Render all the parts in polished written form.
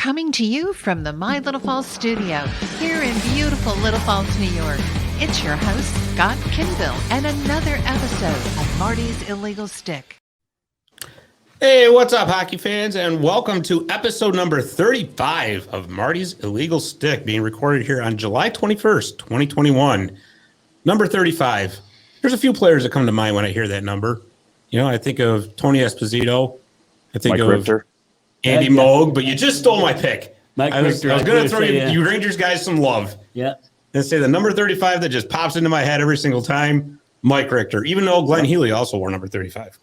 Coming to you from the My Little Falls studio here in beautiful Little Falls, New York. It's your host, Scott Kinville, and another episode of Marty's Illegal Stick. Hey, what's up, hockey fans, and welcome to episode number 35 of Marty's Illegal Stick, being recorded here on July 21st, 2021. Number 35. There's a few players that come to mind when I hear that number. You know, I think of Tony Esposito. I think Mike of Richter. Andy Moog, but you just stole my pick. I was going to throw you Rangers guys some love. Yeah. And say the number 35 that just pops into my head every single time, Mike Richter, even though Glenn Healy also wore number 35.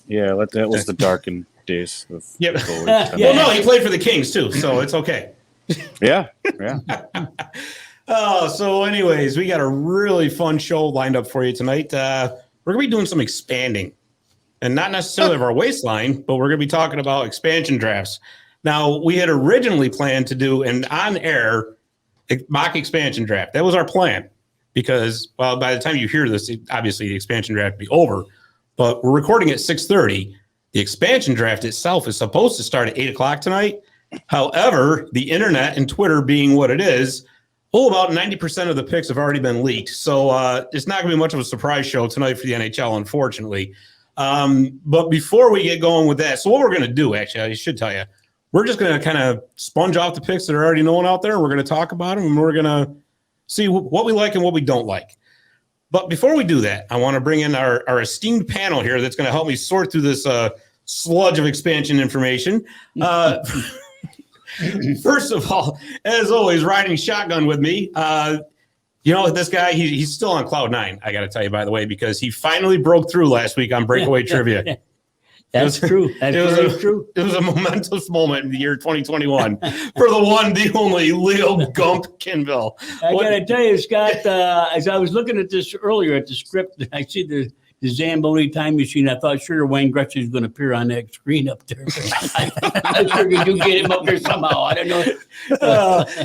Yeah, that was the darkened days. Of Yep. Well, no, he played for the Kings too, so it's okay. Yeah. So anyways, we got a really fun show lined up for you tonight. We're going to be doing some expanding. And not necessarily of our waistline, but we're going to be talking about expansion drafts. Now, we had originally planned to do an on-air mock expansion draft. That was our plan because, well, by the time you hear this, obviously the expansion draft will be over. But we're recording at 6:30. The expansion draft itself is supposed to start at 8 o'clock tonight. However, the internet and Twitter being what it is, about 90% of the picks have already been leaked. So it's not going to be much of a surprise show tonight for the NHL, unfortunately. But before we get going with that, so what we're going to do, actually, I should tell you, we're just going to kind of sponge off the picks that are already known out there. We're going to talk about them, and we're going to see what we like and what we don't like. But before we do that, I want to bring in our esteemed panel here that's going to help me sort through this sludge of expansion information. First of all, as always, riding shotgun with me, you know, this guy, he's still on cloud nine, I got to tell you, by the way, because he finally broke through last week on Breakaway Trivia. That's true. That's true. It was a momentous moment in the year 2021 for the one, the only Leo Gump Kinville. I got to tell you, Scott, as I was looking at this earlier at the script, I see the Zamboni Time Machine. I thought sure Wayne Gretzky was going to appear on that screen up there. I figured you get him up there somehow. I don't know.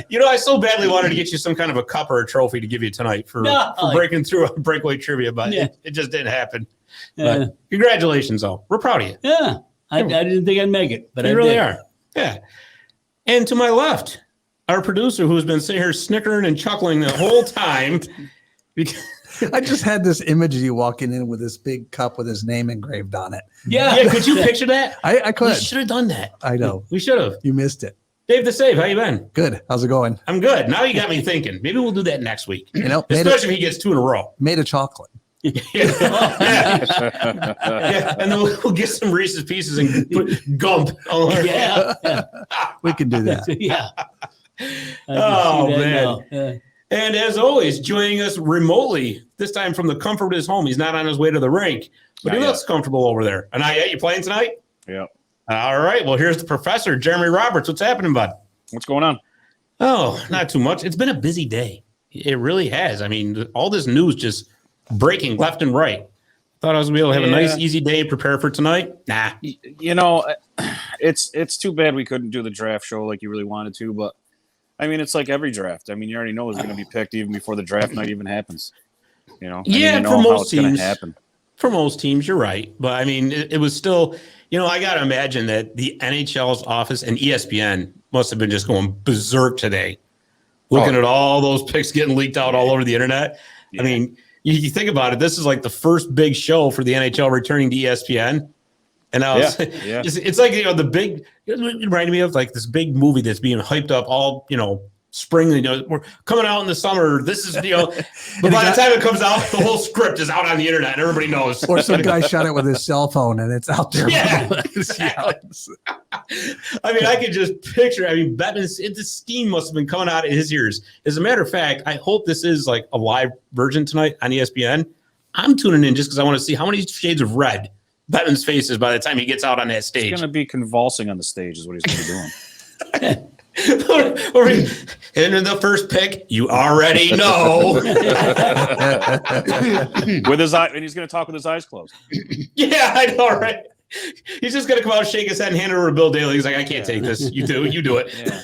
You know, I so badly wanted to get you some kind of a cup or a trophy to give you tonight for breaking through on Breakaway Trivia, but it just didn't happen. But congratulations, though. We're proud of you. Yeah. I didn't think I'd make it, but you really are. Yeah. And to my left, our producer who's been sitting here snickering and chuckling the whole time. I just had this image of you walking in with this big cup with his name engraved on it. Yeah. Could you picture that? I could. We should have done that. I know. We should have. You missed it. Dave the Save, how you been? Good. How's it going? I'm good. Now you got me thinking. Maybe we'll do that next week. You know, especially if he gets two in a row. Made of chocolate. Yeah. And then we'll get some Reese's Pieces and put Gump all over. Yeah. We can do that. Yeah. Oh, man. And as always, joining us remotely, this time from the comfort of his home. He's not on his way to the rink, but he looks comfortable over there. And you playing tonight? Yeah. All right. Well, here's the professor, Jeremy Roberts. What's happening, bud? What's going on? Oh, not too much. It's been a busy day. It really has. I mean, all this news just breaking left and right. Thought I was going to be able to have a nice, easy day to prepare for tonight. Nah. You know, it's too bad we couldn't do the draft show like you really wanted to, but I mean, it's like every draft. I mean, you already know it's going to be picked even before the draft night even happens. You know? Yeah, you know for how most it's going teams. to happen. For most teams, you're right. But, I mean, it was still, you know, I got to imagine that the NHL's office and ESPN must have been just going berserk today, looking at all those picks getting leaked out all over the internet. Yeah. I mean, you think about it, this is like the first big show for the NHL returning to ESPN. And now it's like, you know, it reminded me of like this big movie that's being hyped up all, you know, spring, you know, we're coming out in the summer. This is, you know, but by the time it comes out, the whole script is out on the internet and everybody knows. Or some guy shot it with his cell phone and it's out there. Yeah. I mean, I could just picture, I mean, Bettman's, the steam must have been coming out of his ears. As a matter of fact, I hope this is like a live version tonight on ESPN. I'm tuning in just because I want to see how many shades of red Bettman's face is by the time he gets out on that stage. He's going to be convulsing on the stage is what he's going to be doing. And in the first pick, you already know. With his eye, and he's going to talk with his eyes closed. Yeah, I know, right? He's just going to come out, shake his head, and hand it over to Bill Daly. He's like, I can't take this. You do it. Yeah.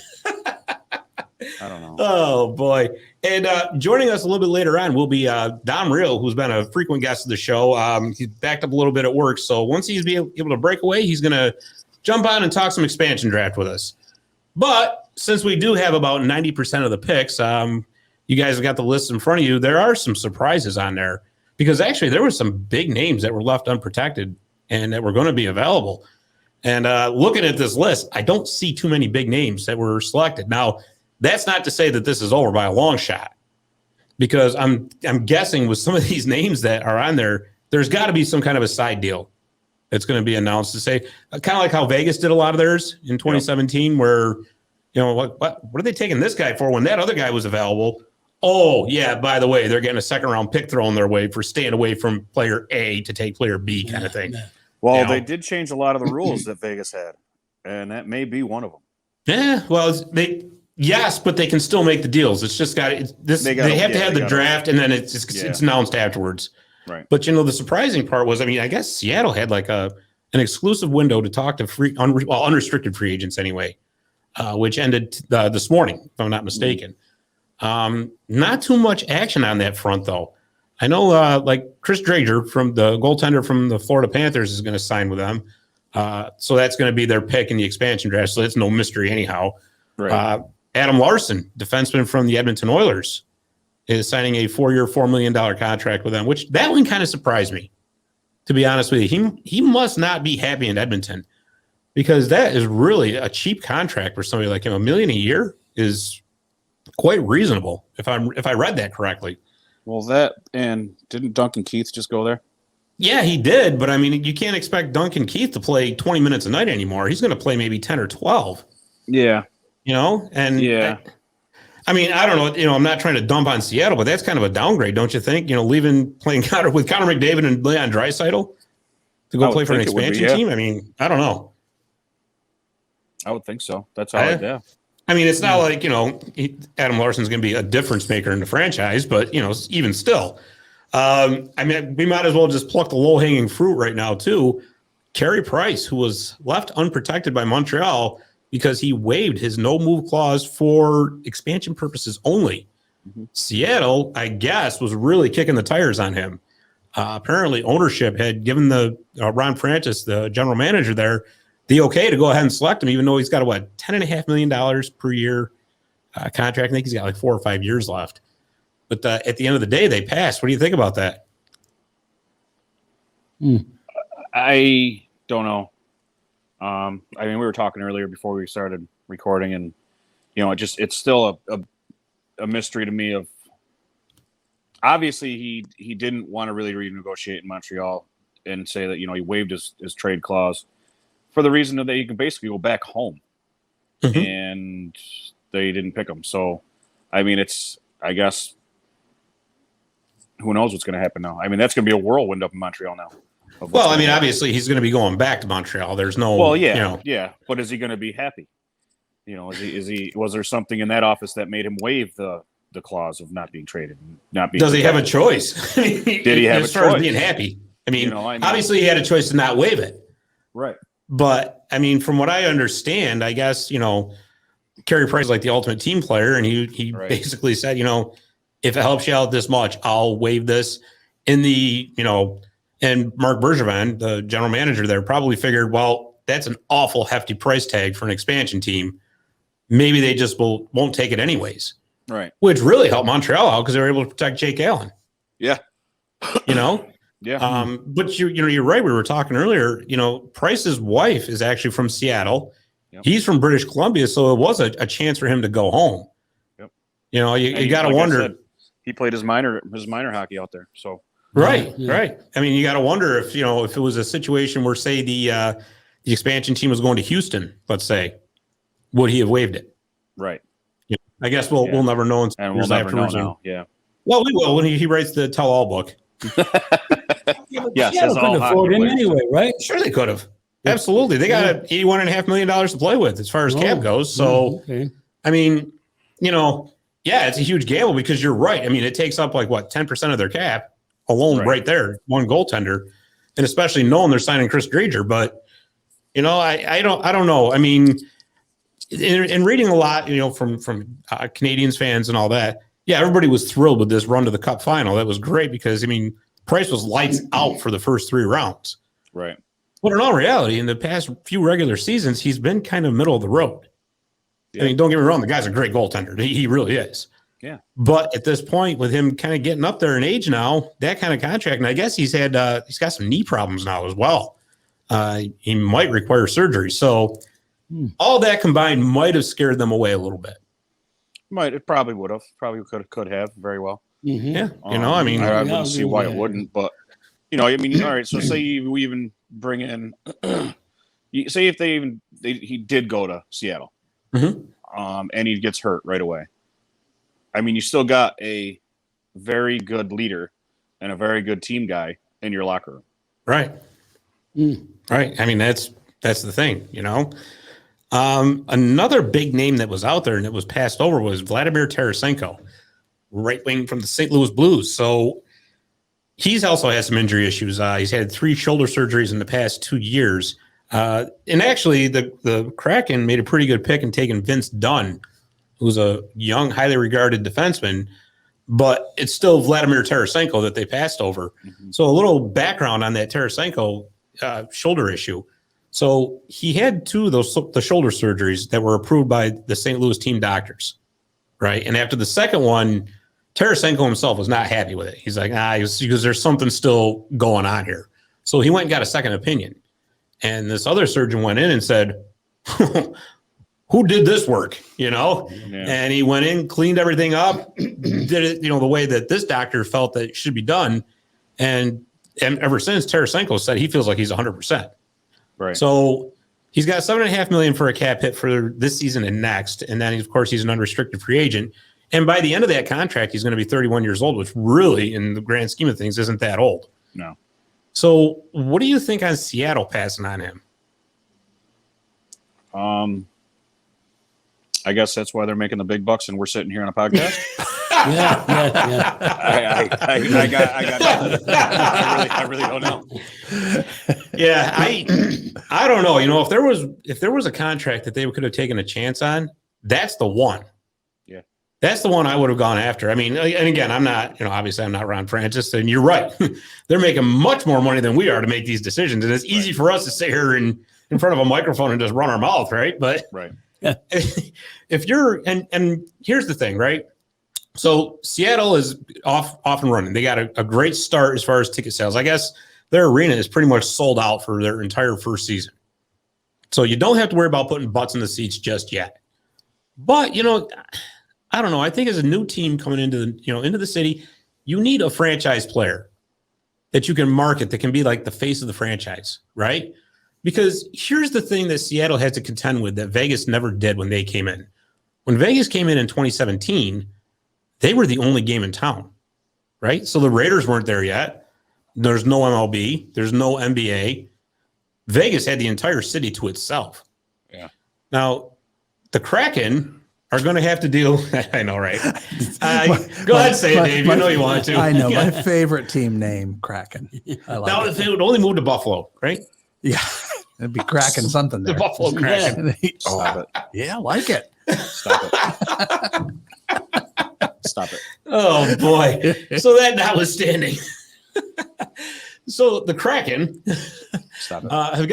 I don't know. Oh, boy. And joining us a little bit later on will be Dom Real, who's been a frequent guest of the show. He's backed up a little bit at work. So once he's able to break away, he's going to jump on and talk some expansion draft with us. But since we do have about 90% of the picks, you guys have got the list in front of you. There are some surprises on there because actually there were some big names that were left unprotected and that were going to be available. And looking at this list, I don't see too many big names that were selected. Now, that's not to say that this is over by a long shot, because I'm guessing with some of these names that are on there, there's got to be some kind of a side deal that's going to be announced to say, kind of like how Vegas did a lot of theirs in 2017, where, what are they taking this guy for when that other guy was available? Oh, yeah, by the way, they're getting a second round pick thrown their way for staying away from player A to take player B kind of thing. Well, they did change a lot of the rules that Vegas had, and that may be one of them. Yeah, well, yes, but they can still make the deals. It's just they have to have the draft, and then it's announced afterwards. Right. But the surprising part was, I guess Seattle had like an exclusive window to talk to unrestricted free agents anyway, which ended this morning, if I'm not mistaken. Not too much action on that front, though. I know, like Chris Drager, from the goaltender from the Florida Panthers, is going to sign with them. So that's going to be their pick in the expansion draft. So that's no mystery anyhow. Right. Adam Larson, defenseman from the Edmonton Oilers, is signing a 4-year, $4 million contract with them, which that one kind of surprised me, to be honest with you. He must not be happy in Edmonton, because that is really a cheap contract for somebody like him. $1 million a year is quite reasonable, if I read that correctly. Well, and didn't Duncan Keith just go there? Yeah, he did, but you can't expect Duncan Keith to play 20 minutes a night anymore. He's going to play maybe 10 or 12. Yeah. And yeah. I don't know, I'm not trying to dump on Seattle, but that's kind of a downgrade, don't you think? Leaving playing with Connor McDavid and Leon Draisaitl to go play for an expansion team? I don't know. I would think so. That's all right, yeah. It's not like, Adam Larson's going to be a difference maker in the franchise, but, even still. We might as well just pluck the low-hanging fruit right now, too. Carey Price, who was left unprotected by Montreal because he waived his no-move clause for expansion purposes only. Mm-hmm. Seattle, I guess, was really kicking the tires on him. Apparently, ownership had given the Ron Francis, the general manager there, the okay to go ahead and select him, even though he's got $10.5 million per year contract. I think he's got like 4 or 5 years left. But at the end of the day, they passed. What do you think about that? I don't know. We were talking earlier before we started recording, and it's still a mystery to me. Of obviously he didn't want to really renegotiate in Montreal and say that he waived his trade clause for the reason that he can basically go back home, and they didn't pick him. So, I guess. Who knows what's going to happen now? That's going to be a whirlwind up in Montreal now. Well, obviously he's going to be going back to Montreal. There's no. Well, yeah, yeah. But is he going to be happy? Is he? Was there something in that office that made him waive the clause of not being traded? Does he have a choice? Did he have a choice? As far as being happy, obviously he had a choice to not waive it. Right. But from what I understand, I guess Carey Price is like the ultimate team player, and he basically said, if it helps you out this much, I'll waive this. And Mark Bergevin, the general manager there, probably figured, well, that's an awful hefty price tag for an expansion team. Maybe they just won't take it anyways. Right. Which really helped Montreal out because they were able to protect Jake Allen. Yeah. Yeah. But you're right. We were talking earlier, Price's wife is actually from Seattle. Yep. He's from British Columbia, so it was a chance for him to go home. Yep. You got to wonder. He played his minor hockey out there. So right. You got to wonder if if it was a situation where, say, the expansion team was going to Houston, let's say, would he have waived it? Right. I guess we'll never know. And we'll never know now. Yeah. Well, we will when he writes the tell-all book. Yes, yeah, couldn't afford him anyway, right? Sure, they could have. Absolutely, they got $81.5 million to play with as far as cap goes. So, yeah, it's a huge gamble because you're right. It takes up 10% of their cap alone, right there, one goaltender, and especially knowing they're signing Chris Drager. But I don't know. In reading a lot, from Canadians fans and all that, yeah, everybody was thrilled with this run to the Cup final. That was great because Price was lights out for the first 3 rounds. Right. But in all reality, in the past few regular seasons, he's been kind of middle of the road. I mean, don't get me wrong, the guy's a great goaltender. He really is. Yeah. But at this point, with him kind of getting up there in age now, that kind of contract, and I guess he's got some knee problems now as well. He might require surgery. So all that combined might have scared them away a little bit. It probably would have. Probably could have very well. Mm-hmm. Yeah. I mean, I wouldn't see why it wouldn't, but I mean, all right. So say we even bring in, say if he did go to Seattle, and he gets hurt right away. I mean, you still got a very good leader and a very good team guy in your locker room. Right. Right. I mean, that's the thing, Another big name that was out there and that was passed over was Vladimir Tarasenko, right wing from the St. Louis Blues. So he's also had some injury issues. He's had 3 shoulder surgeries in the past 2 years. And actually, the Kraken made a pretty good pick in taking Vince Dunn, who's a young, highly regarded defenseman, but it's still Vladimir Tarasenko that they passed over. So a little background on that Tarasenko shoulder issue. So he had 2 of the shoulder surgeries that were approved by the St. Louis team doctors, right? And after the second one, Tarasenko himself was not happy with it. He's like, because there's something still going on here. So he went and got a second opinion. And this other surgeon went in and said, who did this work, Yeah. And he went in, cleaned everything up, did it, the way that this doctor felt that it should be done. And ever since, Tarasenko said he feels like he's 100%. Right. So he's got $7.5 million for a cap hit for this season and next. And then, of course, he's an unrestricted free agent. And by the end of that contract, he's going to be 31 years old, which really, in the grand scheme of things, isn't that old. No. So what do you think on Seattle passing on him? I guess that's why they're making the big bucks and we're sitting here on a podcast. Yeah. I got I really don't know. Yeah, I don't know. If there was a contract that they could have taken a chance on, that's the one. Yeah. That's the one I would have gone after. I mean, and again, I'm not, obviously I'm not Ron Francis, and you're right. They're making much more money than we are to make these decisions. And it's easy for us to sit here in front of a microphone and just run our mouth, right? But right. If you're and here's the thing, right? So Seattle is off and running. They got a great start as far as ticket sales. I guess their arena is pretty much sold out for their entire first season. So you don't have to worry about putting butts in the seats just yet. But I don't know. I think as a new team coming into the city, you need a franchise player that you can market that can be like the face of the franchise, right? Because here's the thing that Seattle has to contend with that Vegas never did when they came in. When Vegas came in 2017, they were the only game in town, right? So the Raiders weren't there yet. There's no MLB. There's no NBA. Vegas had the entire city to itself. Yeah. Now, the Kraken are going to have to deal. I know, right? Go ahead, say it, Dave. You want to. I know. My favorite team name, Kraken. I like now, it. if they would only move to Buffalo, right? Yeah. It'd be cracking something there. The Buffalo Kraken. Stop it. Yeah, I like it. Stop it. Stop it. Oh, boy. So that notwithstanding. So the Kraken Stop it. have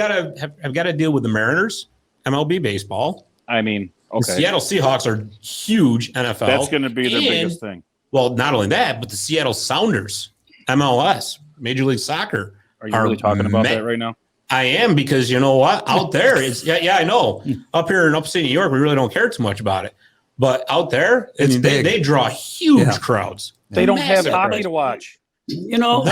got to deal with the Mariners, MLB baseball. I mean, okay. The Seattle Seahawks are huge NFL. That's going to be their biggest thing. Well, not only that, but the Seattle Sounders, MLS, Major League Soccer. Are you really talking about that right now? I am, because you know what? Out there, it's I know. Up here in upstate New York, we really don't care too much about it. But out there, they draw huge crowds. They don't have Massive hockey crowds. to watch. No,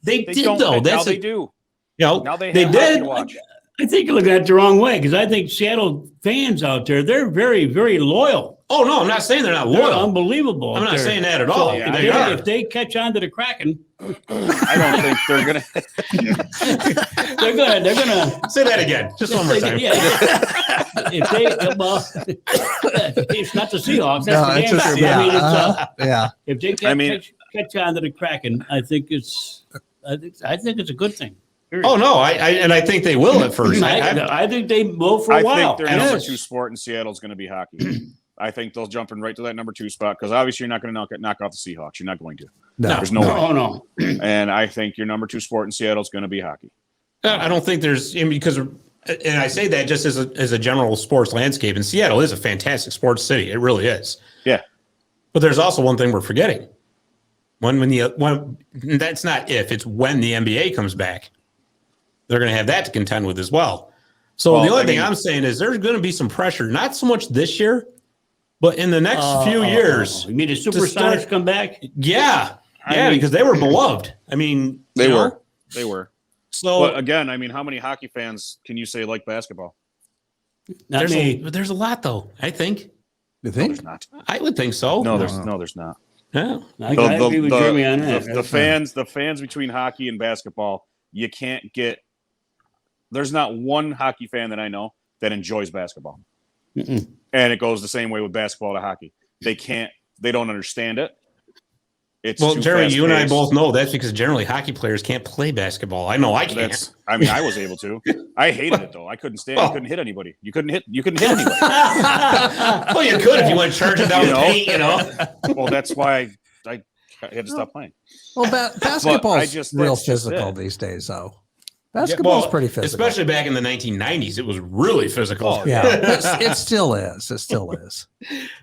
they did don't, though. now they do. Now they they have hockey did. to watch. I think you're looking at it the wrong way, because I think Seattle fans out there, they're very, very loyal. Oh no, I'm not saying they're not They're loyal. unbeliable. I'm out not there. saying that at all. So Yeah, if they catch on to the Kraken, I don't think they're gonna. they're gonna Say that again, just one more time. Yeah. If they, it's not the Seahawks. That's the damn yeah, I mean, yeah. if they catch on to the Kraken, I think it's a good thing. Period. Oh no, I think they will at first. I think they will for a I while. think their number 2 sport in Seattle is going to be hockey. I think they'll jump in right to that number 2 spot, because obviously you're not going to knock off the Seahawks. You're not going to. No. There's no way. Oh no. And I think your number 2 sport in Seattle is going to be hockey. I don't think there's because and I say that just as a general sports landscape. And Seattle is a fantastic sports city. It really is. Yeah. But there's also one thing we're forgetting. When that's not if, it's when the NBA comes back, they're going to have that to contend with as well. So the only thing I'm saying is there's going to be some pressure, not so much this year, but in the next few years. You mean the Supersonics come back? Yeah. Yeah, because they were beloved. I mean, they were. So, but again, I mean, how many hockey fans can you say like basketball? Not me. there's a lot, though, I think. You No, think? there's not. I would think so. No, there's not. Yeah. I agree with Jeremy on that. The fans between hockey and basketball, you can't get. There's not one hockey fan that I know that enjoys basketball, and it goes the same way with basketball to hockey. They don't understand it. It's well, too Jerry, you and I fast-paced. both know that's because generally hockey players can't play basketball. I know I can't. I mean, I was able to. I hated it though. I couldn't stand. You couldn't hit anybody. You couldn't hit anybody. Well, you could if you went charging down the paint, you know. Well, that's why I had to stop playing. Well, basketball's real that's just physical it. these days, though. Basketball's pretty physical. Especially back in the 1990s. It was really physical. Oh, Yeah, it still is. It still is.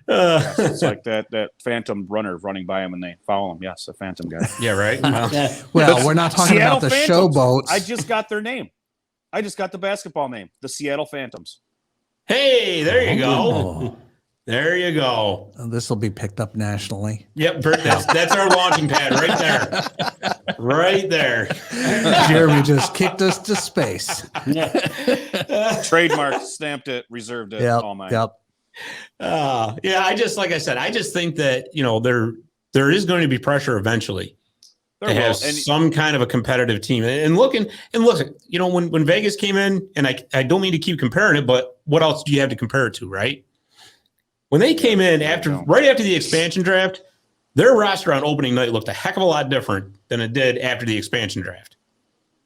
It's like that phantom runner running by him and they follow him. Yes, a phantom guy. Yeah, right. Well, we're not talking Seattle about the Phantoms. showboats. I just got their name. I just got the basketball name, the Seattle Phantoms. Hey, there you go. Oh, There you go. this will be picked up nationally. Yep, that's our launching pad right there. Right there. Jeremy just kicked us to space. Trademark, stamped it, reserved it, all mine. Yep. Yeah, like I said, I just think that, there is going to be pressure eventually to have some kind of a competitive team. And look, when Vegas came in, and I don't mean to keep comparing it, but what else do you have to compare it to, right? When they came in right after the expansion draft, their roster on opening night looked a heck of a lot different than it did after the expansion draft.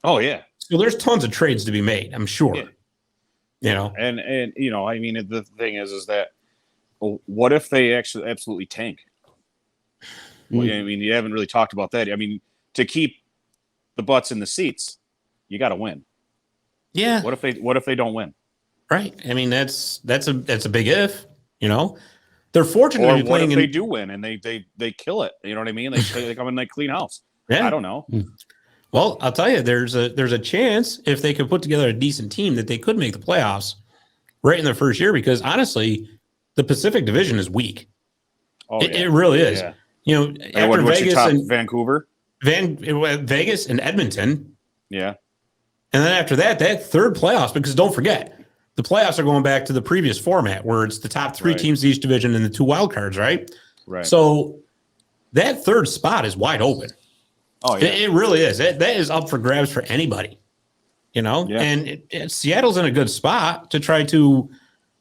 Oh yeah. So there's tons of trades to be made, I'm sure. Yeah. And I mean, the thing is that what if they actually absolutely tank? Well, I mean, you haven't really talked about that. I mean, to keep the butts in the seats, you got to win. Yeah. What if they don't win? Right. I mean, that's a big if. They're fortunate to be what playing. If they do win and they kill it? You know what I mean? They come in like clean house. Yeah. I don't know. Well, I'll tell you, there's a chance if they could put together a decent team that they could make the playoffs right in their first year. Because honestly, the Pacific Division is weak. Oh, it really is. Yeah. After Vegas and Vancouver, Vegas and Edmonton. Yeah. And then after that third playoffs, because don't forget, the playoffs are going back to the previous format where it's the top three teams in each division and the 2 wild cards, right? Right. So that third spot is wide open. Oh, yeah. It really is. That is up for grabs for anybody, Yeah. And Seattle's in a good spot to try to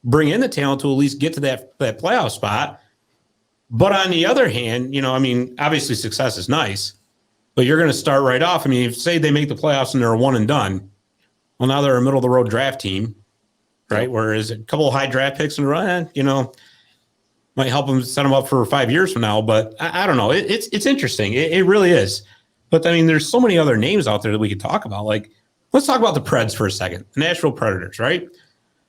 bring in the talent to at least get to that playoff spot. But on the other hand, I mean, obviously success is nice, but you're going to start right off. I mean, if say they make the playoffs and they're a one and done, well, now they're a middle of the road draft team. Right. Whereas a couple of high draft picks in a row, might help them set them up for 5 years from now. But I don't know. It's interesting. It really is. But I mean, there's so many other names out there that we could talk about. Like, let's talk about the Preds for a second. The Nashville Predators, right?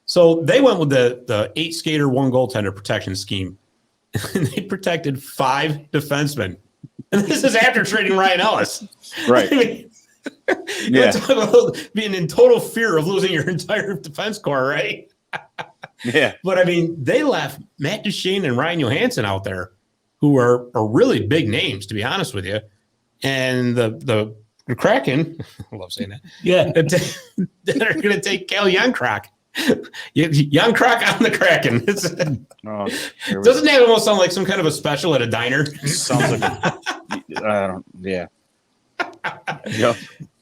So they went with the 8 skater, 1 goaltender protection scheme. And they protected 5 defensemen. And this is after trading Ryan Ellis. Right. I mean, yeah. Talk about being in total fear of losing your entire defense core, right? Yeah. But I mean, they left Matt Duchene and Ryan Johansson out there, who are really big names, to be honest with you. And the Kraken, I love saying that. Yeah. That are going to take Cal Youngcroc. Youngcroc on the Kraken. Doesn't that almost sound like some kind of a special at a diner? Sounds like yeah. Yep.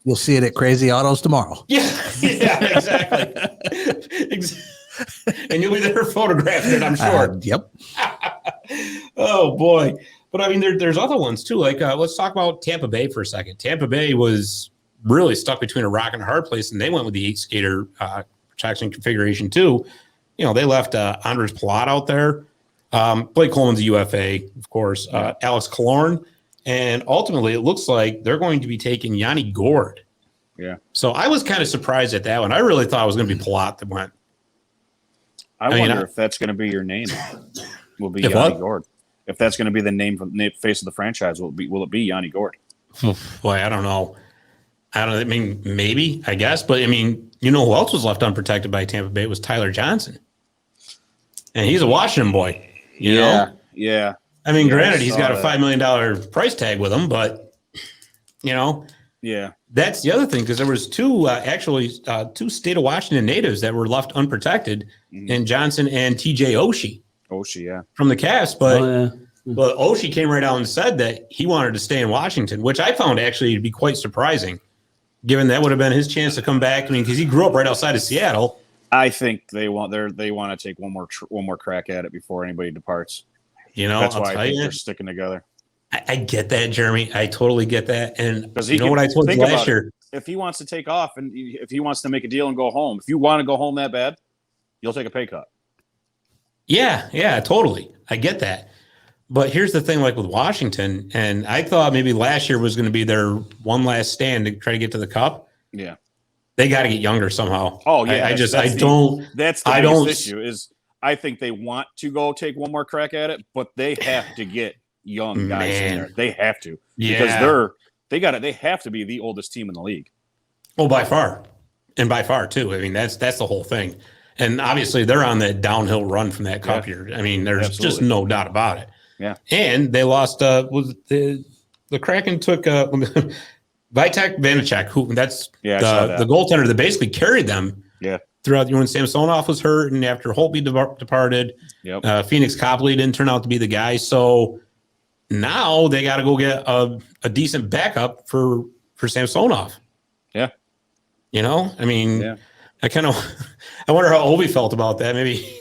You'll see it at Crazy Autos tomorrow. Yeah, exactly. And you'll be there photographing it, I'm sure. Yep. Oh, boy. But, I mean, there's other ones, too. Like, let's talk about Tampa Bay for a second. Tampa Bay was really stuck between a rock and a hard place, and they went with the 8-skater protection configuration, too. They left Andres Palat out there. Blake Coleman's a UFA, of course. Alex Killorn. And ultimately, it looks like they're going to be taking Yanni Gourde Yeah. So I was kind of surprised at that one. I really thought it was going to be Palat that went. I wonder if that's going to be your name. Will be Yanni Gord. If that's going to be the name from the face of the franchise, will it be Yanni Gord? Boy, I don't know. I mean, maybe, I guess. But, I mean, you know who else was left unprotected by Tampa Bay was Tyler Johnson. And he's a Washington boy. You know? Yeah. I mean, granted, he's got a $5 million price tag with him, but, you know. Yeah. That's the other thing, because there was two state of Washington natives that were left unprotected, in Johnson and TJ Oshie. Oshie, yeah. From the Cavs. But Oshie came right out and said that he wanted to stay in Washington, which I found actually to be quite surprising, given that would have been his chance to come back. I mean, because he grew up right outside of Seattle. I think they want to take one more crack at it before anybody departs. You know, that's why I think they're sticking together. I get that, Jeremy. I totally get that. And you know what I told you last year? If he wants to take off and if he wants to make a deal and go home, if you want to go home that bad, you'll take a pay cut. Yeah, totally. I get that. But here's the thing, like with Washington, and I thought maybe last year was going to be their one last stand to try to get to the Cup. Yeah. They got to get younger somehow. Oh, yeah. That's the biggest issue is I think they want to go take one more crack at it, but they have to get young guys in there. They have to. Because they have to be the oldest team in the league. Oh, by far. And by far, too. I mean, that's the whole thing. And obviously, they're on that downhill run from that Cup year. I mean, there's just no doubt about it. Yeah. And they lost the Kraken took Vitek Vanacek, who that's the goaltender that basically carried them throughout when Samsonov was hurt and after Holtby departed. Phoenix Copley didn't turn out to be the guy. So now they got to go get a decent backup for Samsonov. Yeah. You know, I mean, I wonder how Ovi felt about that. Maybe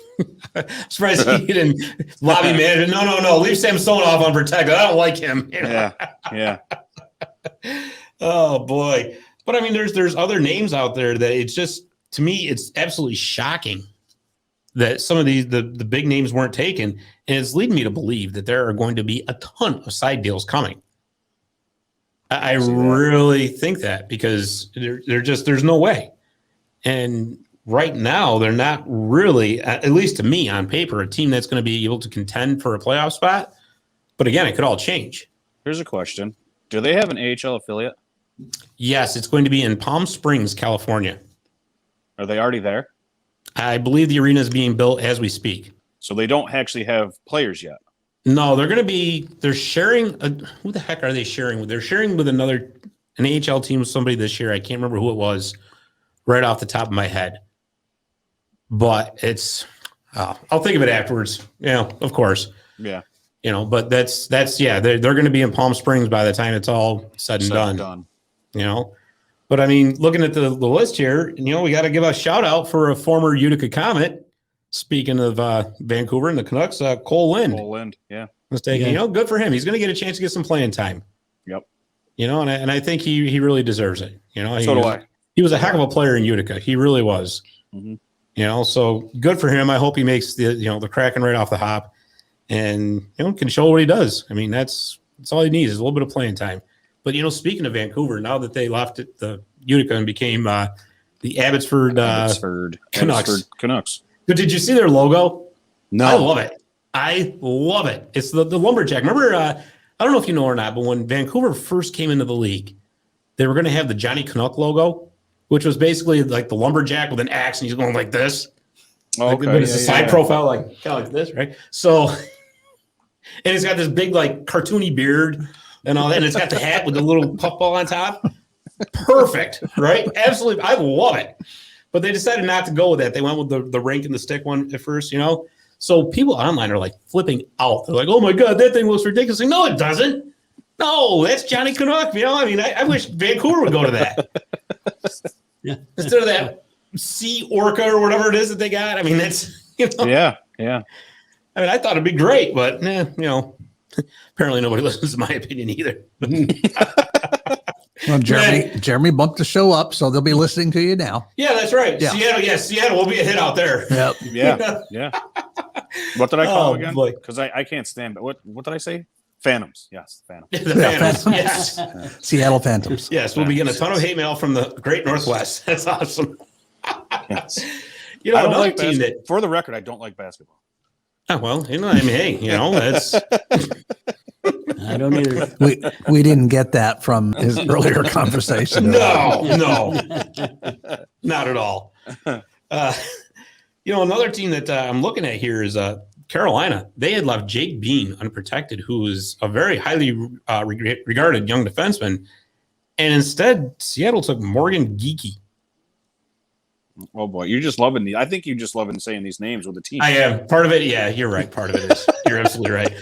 I'm surprised he didn't lobby manager. No, leave Samsonov unprotected. I don't like him. You know? Yeah. Oh boy. But I mean, there's other names out there that it's just, to me, it's absolutely shocking that some of the big names weren't taken. And it's leading me to believe that there are going to be a ton of side deals coming. I really think that, because there's no way. And right now, they're not really, at least to me on paper, a team that's going to be able to contend for a playoff spot. But again, it could all change. Here's a question. Do they have an AHL affiliate? Yes, it's going to be in Palm Springs, California. Are they already there? I believe the arena is being built as we speak. So they don't actually have players yet. No, they're sharing. Who the heck are they sharing with? They're sharing with an AHL team with somebody this year. I can't remember who it was right off the top of my head. But it's, I'll think of it afterwards. Yeah, of course. Yeah. You know, but that's they're going to be in Palm Springs by the time it's all said and done. You know, but I mean, looking at the list here, you know, we got to give a shout out for a former Utica Comet. Speaking of Vancouver and the Canucks, Cole Lind. Yeah. You know, good for him. He's going to get a chance to get some playing time. Yep. You know, and I think he really deserves it. You know, so do I. He was a heck of a player in Utica. He really was. Mm-hmm. You know, so good for him. I hope he makes the Kraken right off the hop, and can show what he does. I mean, that's all he needs is a little bit of playing time. But speaking of Vancouver, now that they left the Utica and became the Abbotsford Canucks. But did you see their logo? No, I love it. It's the lumberjack. Remember, I don't know if you know or not, but when Vancouver first came into the league, they were going to have the Johnny Canuck logo, which was basically like the lumberjack with an axe, and he's going like this. Okay, but it's a side profile, kind of like this, right? So, and it's got this big, cartoony beard and all that, and it's got the hat with the little puffball on top. Perfect, right? Absolutely, I love it. But they decided not to go with that. They went with the rink and the stick one at first, So people online are flipping out. They're like, "Oh my god, that thing looks ridiculous!" No, it doesn't. No, that's Johnny Canuck. I mean, I wish Vancouver would go to that. Instead of that sea orca or whatever it is that they got. I mean, that's Yeah. I mean, I thought it'd be great, but apparently nobody listens to my opinion either. Well, Jeremy bumped the show up, so they'll be listening to you now. Yeah, that's right. Yeah. Seattle will be a hit out there. Yep. Yeah. What did I call again? Because I can't stand it. What did I say? Phantoms. Yes, Phantoms. The Phantoms. Yes. Seattle Phantoms. Yes, we'll be getting a ton of hate mail from the Great Northwest. That's awesome. Yes. You know, I don't another like team that. For the record, I don't like basketball. Oh, well, you know, I mean, hey, you know, that's. I don't either. We didn't get that from his earlier conversation. No, not at all. You know, another team that I'm looking at here is Carolina. They had left Jake Bean unprotected, who is a very highly regarded young defenseman, and instead Seattle took Morgan Geekie. Oh boy, you're just loving the. I think you just loving saying these names with the team. I am part of it. Yeah, you're right. Part of it is. You're absolutely right.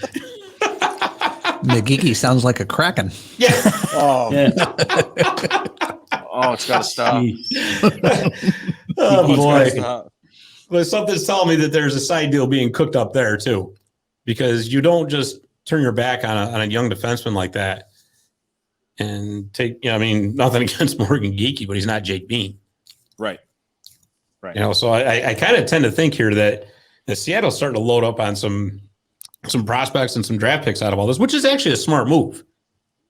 McGeeky sounds like a kraken. Yeah. Oh, Yeah. oh, it's got to stop. Oh It's gotta boy. stop. Well, something's telling me that there's a side deal being cooked up there too, because you don't just turn your back on a young defenseman like that and take. You know, I mean, nothing against Morgan Geekie, but he's not Jake Bean. Right. You know, so I kind of tend to think here that Seattle's starting to load up on some prospects and some draft picks out of all this, which is actually a smart move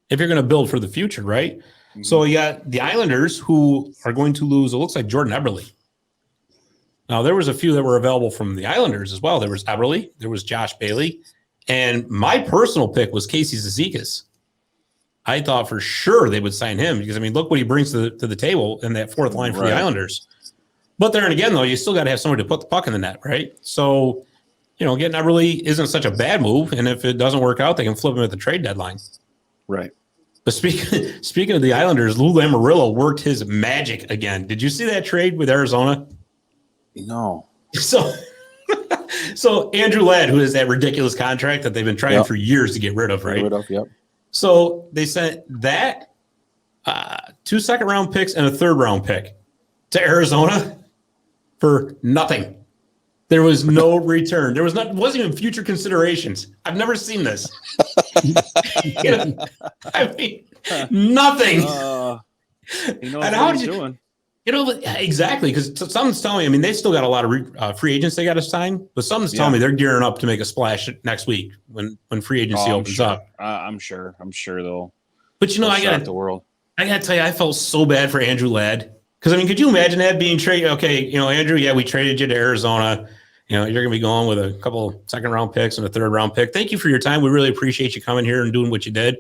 if you're going to build for the future, right? Mm-hmm. So you got the Islanders, who are going to lose, it looks like, Jordan Eberle. Now, there was a few that were available from the Islanders as well. There was Eberle, there was Josh Bailey, and my personal pick was Casey Zizekas. I thought for sure they would sign him because, I mean, look what he brings to the table in that fourth line for the Islanders. But there and again, though, you still got to have somebody to put the puck in the net, right? So, you know, getting Eberle isn't such a bad move, and if it doesn't work out, they can flip him at the trade deadline. Right. But speaking of the Islanders, Lou Lamoriello worked his magic again. Did you see that trade with Arizona? No. So Andrew Ladd, who has that ridiculous contract that they've been trying for years to get rid of, right? Get rid of, yep. So they sent that 2 second-round picks and a third-round pick to Arizona for nothing. There was no return. There wasn't even future considerations. I've never seen this. You know, I mean, nothing. He knows And what he's doing. You know, exactly, because something's telling me, I mean, they still got a lot of free agents they got to sign, but something's telling me they're gearing up to make a splash next week when free agency opens up. I'm sure they'll. But, you know, I got to tell you, I felt so bad for Andrew Ladd. Because, I mean, could you imagine that being traded? Okay, you know, Andrew, we traded you to Arizona. You know, you're going to be going with a couple second-round picks and a third-round pick. Thank you for your time. We really appreciate you coming here and doing what you did.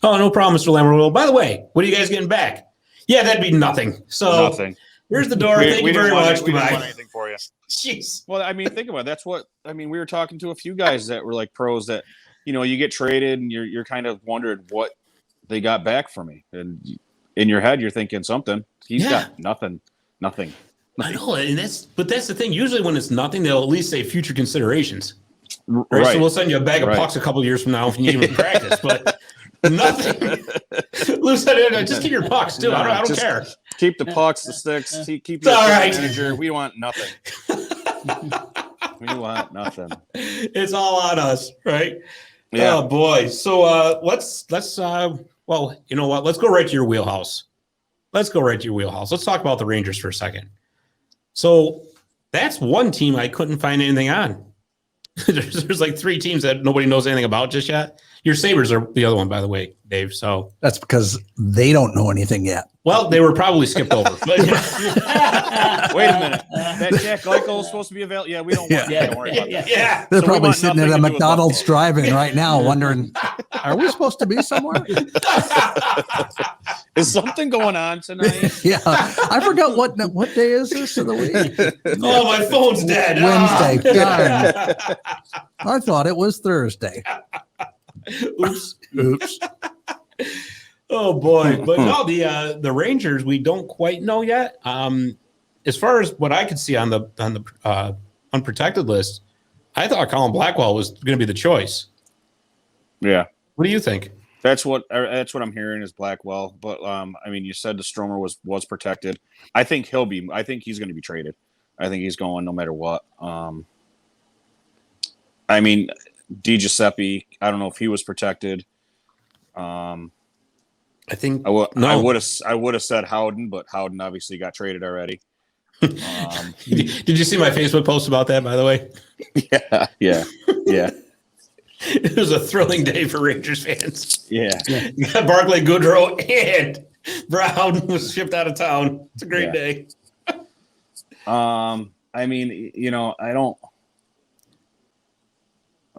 Oh, no problem, Mr. Lamoriello. By the way, what are you guys getting back? Yeah, that'd be nothing. So nothing. Here's the door. Thank you very much. We didn't want anything for you. Jeez. Well, I mean, think about it. That's what I mean. We were talking to a few guys that were like pros that, you know, you get traded and you're kind of wondering what they got back for me, and in your head you're thinking something. He's got nothing. I know, and that's the thing. Usually when it's nothing, they'll at least say future considerations. Right. So we'll send you a bag of pucks a couple of years from now if you need them in practice, but nothing. Lou said, just keep your pucks too. I don't care. Keep the pucks, the sticks. Keep all right. Manager. We want nothing. We want nothing. It's all on us, right? Yeah. Oh boy. So let's well, you know what? Let's go right to your wheelhouse. Let's talk about the Rangers for a second. So that's one team I couldn't find anything on. There's like 3 teams that nobody knows anything about just yet. Your Sabres are the other one, by the way, Dave. So that's because they don't know anything yet. Well, they were probably skipped over. But wait a minute. That Jack Eichel is supposed to be available. Yeah, we don't want that. Don't worry about that. Yeah. They're probably sitting at a McDonald's drive-in right now wondering, are we supposed to be somewhere? Is something going on tonight? Yeah. I forgot what day is this of the week? Oh, my phone's dead. Wednesday. Darn. I thought it was Thursday. Oops. Oh boy. But no, the Rangers, we don't quite know yet. As far as what I could see on the unprotected list, I thought Colin Blackwell was going to be the choice. Yeah. What do you think? That's what I'm hearing is Blackwell. But I mean, you said the Stromer was protected. I think he's going to be traded. I think he's going no matter what. I mean, DiGiuseppe, I don't know if he was protected. I think I would have said Howden, but Howden obviously got traded already. Did you see my Facebook post about that, by the way? Yeah. It was a thrilling day for Rangers fans. Yeah. You got Barclay, Goodrow, and Brown was shipped out of town. It's a great day. I mean, you know,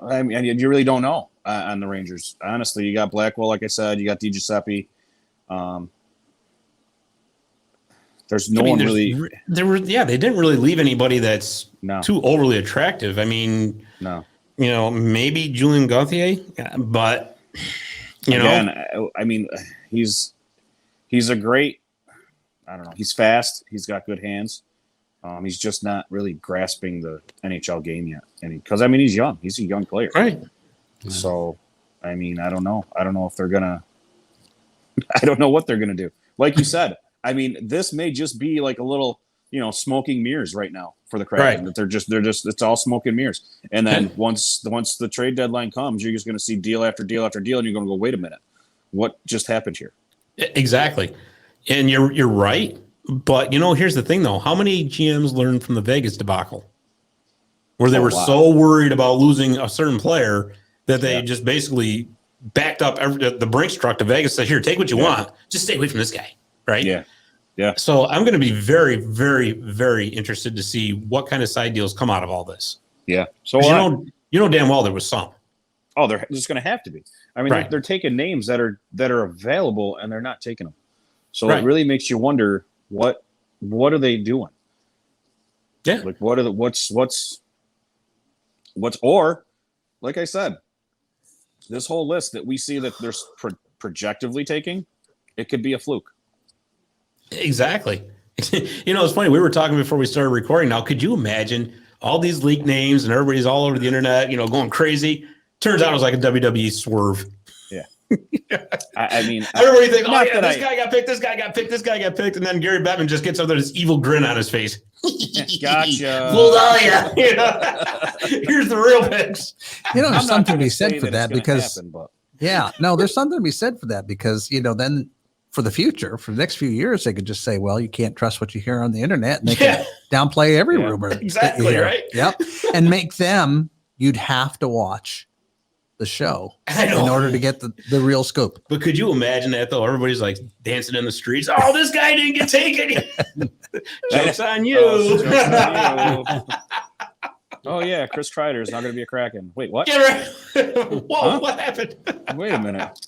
you really don't know on the Rangers. Honestly, you got Blackwell, like I said, you got DiGiuseppe. There's no one really. They didn't really leave anybody that's too overly attractive. I mean, no. You know, maybe Julien Gauthier, but you know, I mean, he's a great. I don't know. He's fast. He's got good hands. He's just not really grasping the NHL game yet, because I mean, he's young. He's a young player, right? So, I mean, I don't know. I don't know if they're gonna. I don't know what they're gonna do. Like you said, I mean, this may just be like a little, you know, smoking mirrors right now for the Kraken. That they're just it's all smoke and mirrors. And then once the trade deadline comes, you're just going to see deal after deal after deal, and you're going to go, wait a minute, what just happened here? Exactly, and you're right. But you know, here's the thing though: how many GMs learned from the Vegas debacle, where they were so worried about losing a certain player that they just basically backed up the Brinks truck to Vegas, said, "Here, take what you want, just stay away from this guy." Right? Yeah. So I'm going to be very, very, very interested to see what kind of side deals come out of all this. Yeah. So you know damn well there was some. Oh, they're just going to have to be. I mean, they're taking names that are available, and they're not taking them. So it really makes you wonder what are they doing? Yeah. Like what's or like I said, this whole list that we see that they're projectively taking, it could be a fluke. Exactly. You know, it's funny. We were talking before we started recording. Now, could you imagine all these leaked names and everybody's all over the internet, you know, going crazy? Turns out it was like a WWE swerve. Yeah. I mean, everybody thinks, oh, yeah, this guy got picked, this guy got picked, this guy got picked. And then Gary Bettman just gets up there, this evil grin on his face. Gotcha. Fooled all ya. You know? Here's the real picks. You know, there's something to be said for that because, happen, there's something to be said for that because, you know, then for the future, for the next few years, they could just say, well, you can't trust what you hear on the internet. And they can downplay every rumor. Exactly, right? Yep. And make them, you'd have to watch the show in order to get the real scoop. But could you imagine that, though? Everybody's like dancing in the streets. Oh, this guy didn't get taken. Joke's on you. Oh, yeah, Chris Kreider is not going to be a Kraken. Wait, what? Yeah, right. Whoa, what happened? Wait a minute.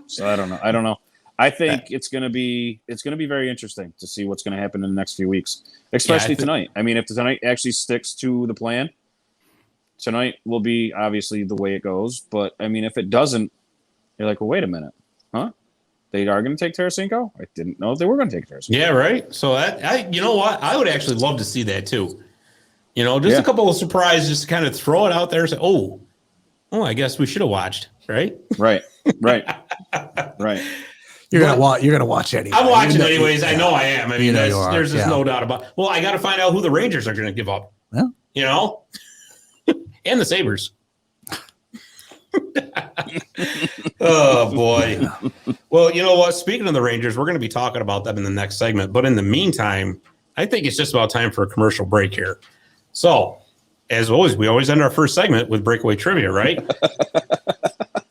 So I don't know. I think it's going to be very interesting to see what's going to happen in the next few weeks, especially tonight. I mean, if tonight actually sticks to the plan, tonight will be obviously the way it goes. But I mean, if it doesn't, you're like, well, wait a minute, huh? They are going to take Tarasenko? I didn't know they were going to take Tarasenko. Yeah, right. So you know what? I would actually love to see that too. You know, just a couple of surprises, just to kind of throw it out there and say, oh, I guess we should have watched. Right. You're gonna watch anyway. I'm watching anyways. I know I am. I mean, there's just no doubt about it. Well, I got to find out who the Rangers are going to give up. Yeah. You know, and the Sabres. Oh boy. Well, you know what? Speaking of the Rangers, we're going to be talking about them in the next segment. But in the meantime, I think it's just about time for a commercial break here. So, as always, we always end our first segment with breakaway trivia, right?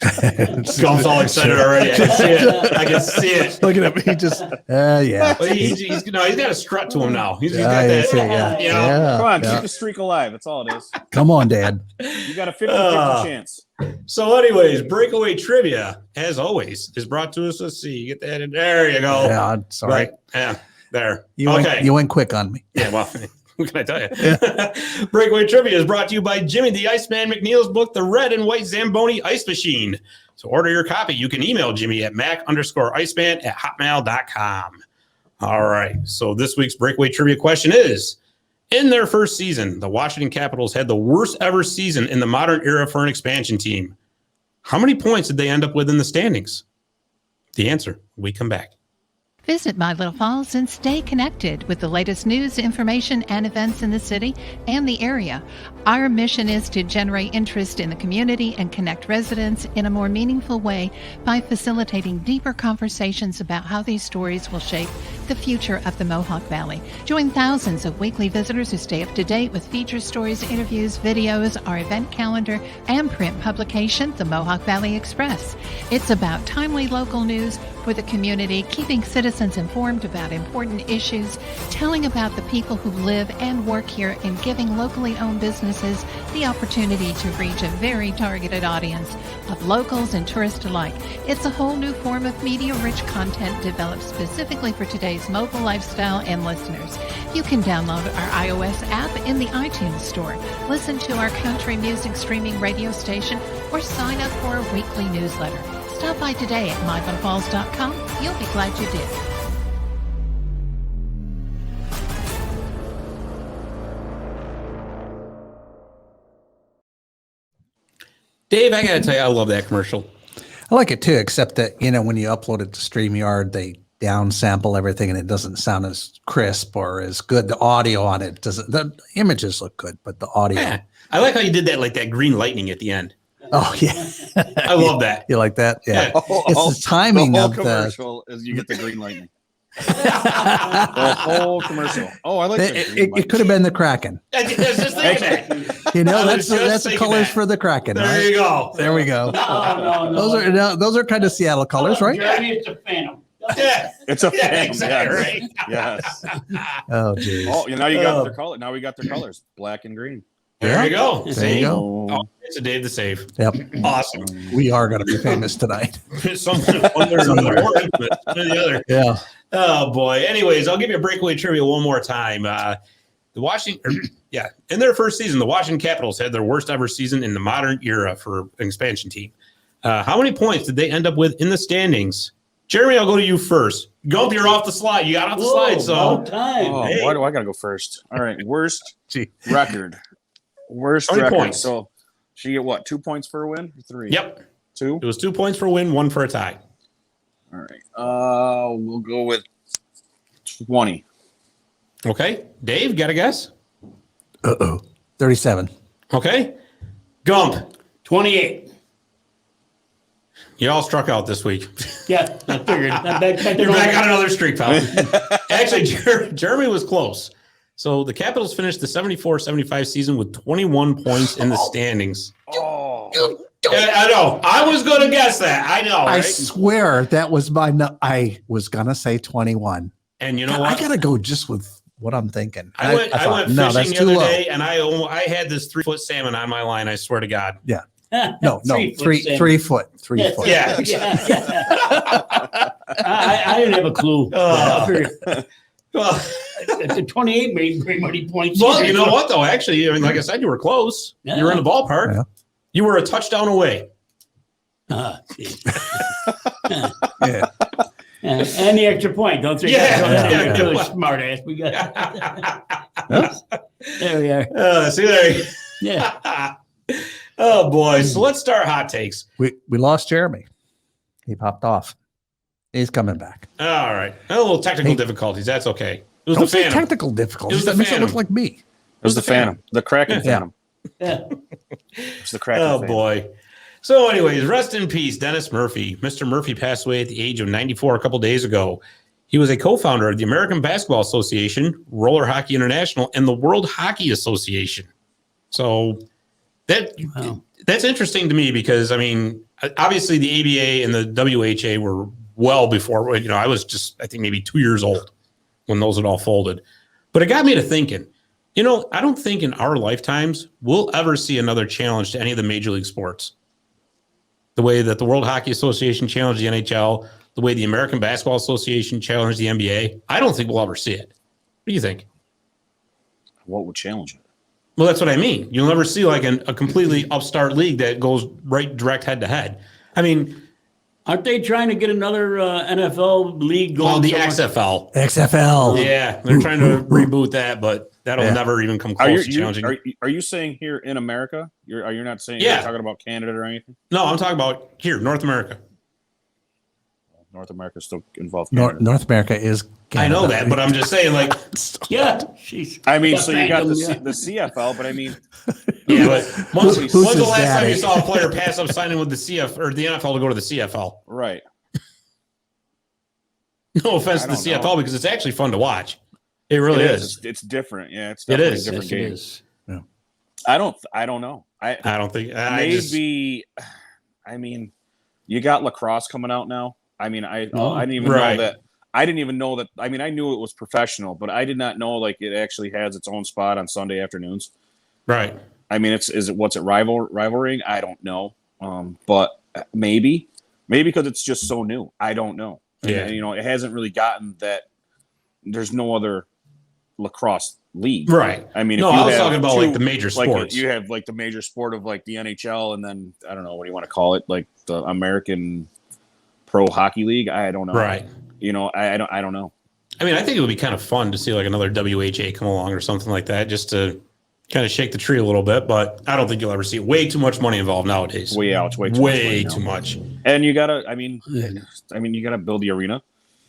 Gump's all excited already. I can see it. Look at him. He just, yeah. Well, he's got a strut to him now. He's got that. You know? Come on, keep the streak alive. That's all it is. Come on, Dad. You got a 50-50 chance. So, anyways, breakaway trivia, as always, is brought to us. Let's see. Get that in. There you go. Yeah, I'm sorry. Right. Yeah, there. You went quick on me. Yeah, well. What can I tell you? Breakaway Trivia is brought to you by Jimmy the Iceman McNeil's book, The Red and White Zamboni Ice Machine. So order your copy. You can email Jimmy at mac_iceman@hotmail.com. All right. So this week's Breakaway Trivia question is, in their first season, the Washington Capitals had the worst ever season in the modern era for an expansion team. How many points did they end up with in the standings? The answer, we come back. Visit My Little Falls and stay connected with the latest news, information, and events in the city and the area. Our mission is to generate interest in the community and connect residents in a more meaningful way by facilitating deeper conversations about how these stories will shape the future of the Mohawk Valley. Join thousands of weekly visitors who stay up to date with feature stories, interviews, videos, our event calendar, and print publication, the Mohawk Valley Express. It's about timely local news for the community, keeping citizens informed about important issues, telling about the people who live and work here, and giving locally owned businesses the opportunity to reach a very targeted audience of locals and tourists alike. It's a whole new form of media-rich content developed specifically for today's mobile lifestyle and listeners. You can download our iOS app in the iTunes Store, listen to our country music streaming radio station, or sign up for a weekly newsletter. Stop by today at mylittlefalls.com. You'll be glad you did. Dave, I got to tell you, I love that commercial. I like it too, except that, when you upload it to StreamYard, they downsample everything and it doesn't sound as crisp or as good. The audio on it doesn't, the images look good, but the audio. Yeah. I like how you did that, like that green lightning at the end. Oh, yeah. I love that. You like that? Yeah. Yeah. It's the timing the whole of the commercial is you get the green lightning. The whole commercial. Oh, I like that. it could have been the Kraken. I was just thinking that. That's the colors for the Kraken. There right? you go. There we go. No. Those are kind of Seattle colors, right? Jeremy, it's a phantom. Yeah. It's a Yeah, fan. exactly. Yes. Right. Yes. Oh, geez. Oh, now you got their color. Now we got their colors, black and green. There you go. There See? you go. Oh, it's a Dave the Save. Yep. Awesome. We are going to be famous tonight. Something one or the other. Yeah. Oh boy. Anyways, I'll give you a breakaway trivia one more time. In their first season, the Washington Capitals had their worst ever season in the modern era for an expansion team. How many points did they end up with in the standings? Jeremy, I'll go to you first. Gump, you're off the slide. You got off the slide, so All time. Oh, Hey. why do I got to go first? All right, worst Gee. record. Worst How many record. points? So she get what? 2 points for a win? 3? Yep. 2. It was 2 points for a win, 1 for a tie. All right. We'll go with 20. Okay. Dave, got a guess? 37. Okay. Gump, 28. you all struck out this week. Yeah, I figured. You're back on another streak, pal. Actually, Jeremy was close. So the Capitals finished the 74-75 season with 21 points in the standings. Oh. Yeah, I know. I was going to guess that. I know. I Right? swear that was my. I was going to say 21. And you know I what? got to go just with what I'm thinking. I went thought, fishing no, that's the too other low. day, and I had this 3-foot salmon on my line. I swear to God. No, 3 foot. 3 Yeah. foot. Yeah. I didn't have a clue. Well, The 28 made pretty many points. well, you know what though? Actually, I mean, like I said, you were close. Yeah. You were in the ballpark. Yeah. You were a touchdown away. See. Yeah. And the extra point. Don't think Yeah. you're a smart ass. We got there we are. See there. Yeah. Oh boy. So let's start hot takes. We lost Jeremy. He popped off. He's coming back. All right. A little technical difficulties. That's okay. It was Don't the say Phantom. technical It difficulties. was the That makes it look Phantom. like me. It was the Phantom. The Kraken Yeah. Phantom. Yeah. It was the Kraken Oh Phantom. boy. So, anyways, rest in peace, Dennis Murphy. Mr. Murphy passed away at the age of 94 a couple days ago. He was a co-founder of the American Basketball Association, Roller Hockey International, and the World Hockey Association. So that's interesting to me because, I mean, obviously the ABA and the WHA were well before, I was just, I think maybe 2 years old when those had all folded. But it got me to thinking, I don't think in our lifetimes we'll ever see another challenge to any of the major league sports. The way that the World Hockey Association challenged the NHL, the way the American Basketball Association challenged the NBA, I don't think we'll ever see it. What do you think? What would challenge it? Well, that's what I mean. You'll never see like a completely upstart league that goes right direct head to head. I mean, Aren't they trying to get another NFL league going? the somewhere? XFL. XFL. Yeah, they're trying to reboot that, but that'll Yeah. never even come Are close to challenging. are you saying here in America? Are you not saying Yeah. you're talking about Canada or anything? No, I'm talking about here, North America. North America still involved. North America is Canada. I know that, but I'm just saying, like, Yeah, she's. I mean, so you got the Phantom, the CFL, but I mean, yeah, but when's Who's the his last time daddy? you saw a player pass up signing with the CF or the NFL to go to the CFL? right? No offense to the I don't CFL know. because it's actually fun to watch. It really It is. It's different. Yeah, it's It definitely is. a different Yes, it game. is. I don't know. I don't think. I just, Maybe. I mean, you got lacrosse coming out now. I mean, I didn't even Right. know that. I didn't even know that. I mean, I knew it was professional, but I did not know like it actually has its own spot on Sunday afternoons. right. I mean, is it what's it rivaling? I don't know. But maybe because it's just so new. I don't know. Yeah. And, you know, it hasn't really gotten that. There's no other lacrosse league. Right. I mean, No, if you I was have talking about like the major like sports. you have like the major sport of like the NHL, and then I don't know what do you want to call it, like the American Pro Hockey League. I don't know. Right. You know, I don't know. I mean, I think it would be kind of fun to see like another WHA come along or something like that, just to kind of shake the tree a little bit. But I don't think you'll ever see it. Way too much money involved nowadays. Way out. It's way too Way much. too much. And you gotta. I mean, you gotta build the arena.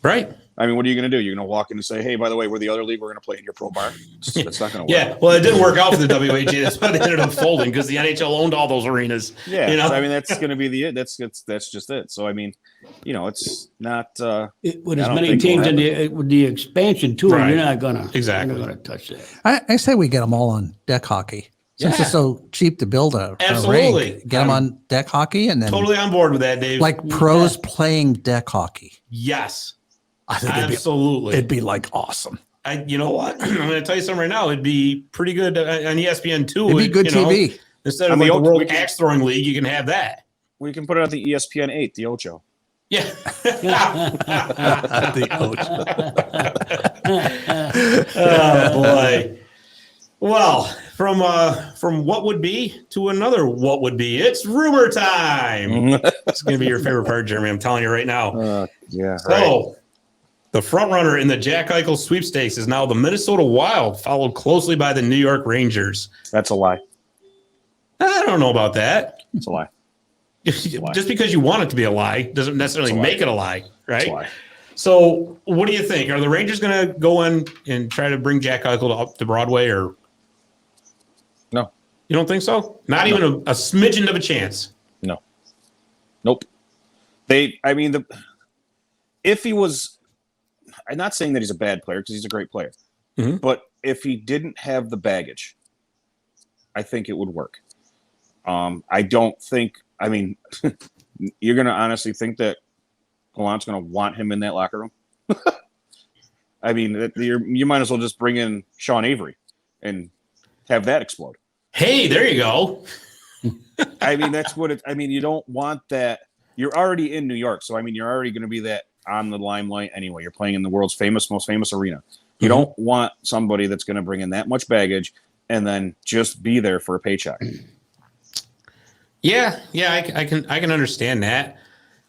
Right. I mean, what are you going to do? You're going to walk in and say, "Hey, by the way, we're the other league. We're going to play in your pro bar." That's not going to work. Yeah. Well, it didn't work out for the WHA. That's why they ended up folding because the NHL owned all those arenas. Yeah. You know? So, I mean, that's going to be that's just it. So, I mean, you know, it's not. With I as don't many think teams we'll in with the expansion too, Right. you're not gonna Exactly. You're not gonna touch that. I say we get them all on deck hockey. Since Yeah. it's so cheap to build a Absolutely. rink, get them I'm on deck hockey and then Totally on board with that, Dave. like pros playing deck hockey. yes. I think Absolutely. it'd be like awesome. You know what? I'm going to tell you something right now. It'd be pretty good on ESPN too. It'd be good you know, TV. Instead of On like the the Ocho, World we can- Axe Throwing League, you can have that. We can put it on the ESPN 8, the Ocho. Yeah. Oh boy. Well, from what would be to another what would be, it's rumor time. It's going to be your favorite part, Jeremy. I'm telling you right now. Yeah. So, the front runner in the Jack Eichel sweepstakes is now the Minnesota Wild, followed closely by the New York Rangers. That's a lie. I don't know about that. It's a lie. Just because you want it to be a lie doesn't necessarily It's a lie. make it a lie, right? It's a lie. So, what do you think? Are the Rangers going to go in and try to bring Jack Eichel up to Broadway, or No. you don't think so? Not even a smidgen of a chance. No. Nope. If he was, I'm not saying that he's a bad player because he's a great player, Mhm. but if he didn't have the baggage, I think it would work. I don't think, I mean, you're going to honestly think that Gallant's going to want him in that locker room? I mean, you might as well just bring in Sean Avery and have that explode. Hey, there you go. I mean, that's what it. I mean, you don't want that. You're already in New York, so I mean, you're already going to be that on the limelight anyway. You're playing in the world's most famous arena. You Mhm. don't want somebody that's going to bring in that much baggage and then just be there for a paycheck. Yeah, I can understand that.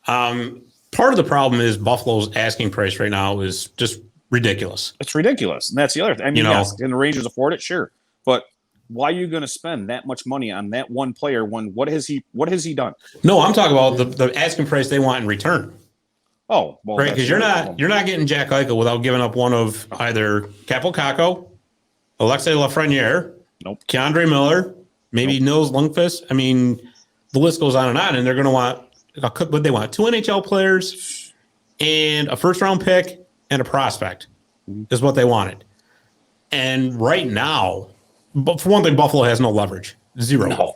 Part of the problem is Buffalo's asking price right now is just ridiculous. It's ridiculous, and that's the other thing. I mean, You know- yes, can the Rangers afford it? Sure, but why are you going to spend that much money on that one player when what has he done? No, I'm talking about the asking price they want in return, Oh, well, right? that's Because you're the not problem. getting Jack Eichel without giving up one of either Capo Caco, Alexei Lafreniere, Nope. Keandre Miller, maybe Nils Lundqvist. I mean, the list goes on, and they're going to want what they want: 2 NHL players and a first-round pick and a prospect is what they wanted. And right now, but for one thing, Buffalo has no leverage, zero. No.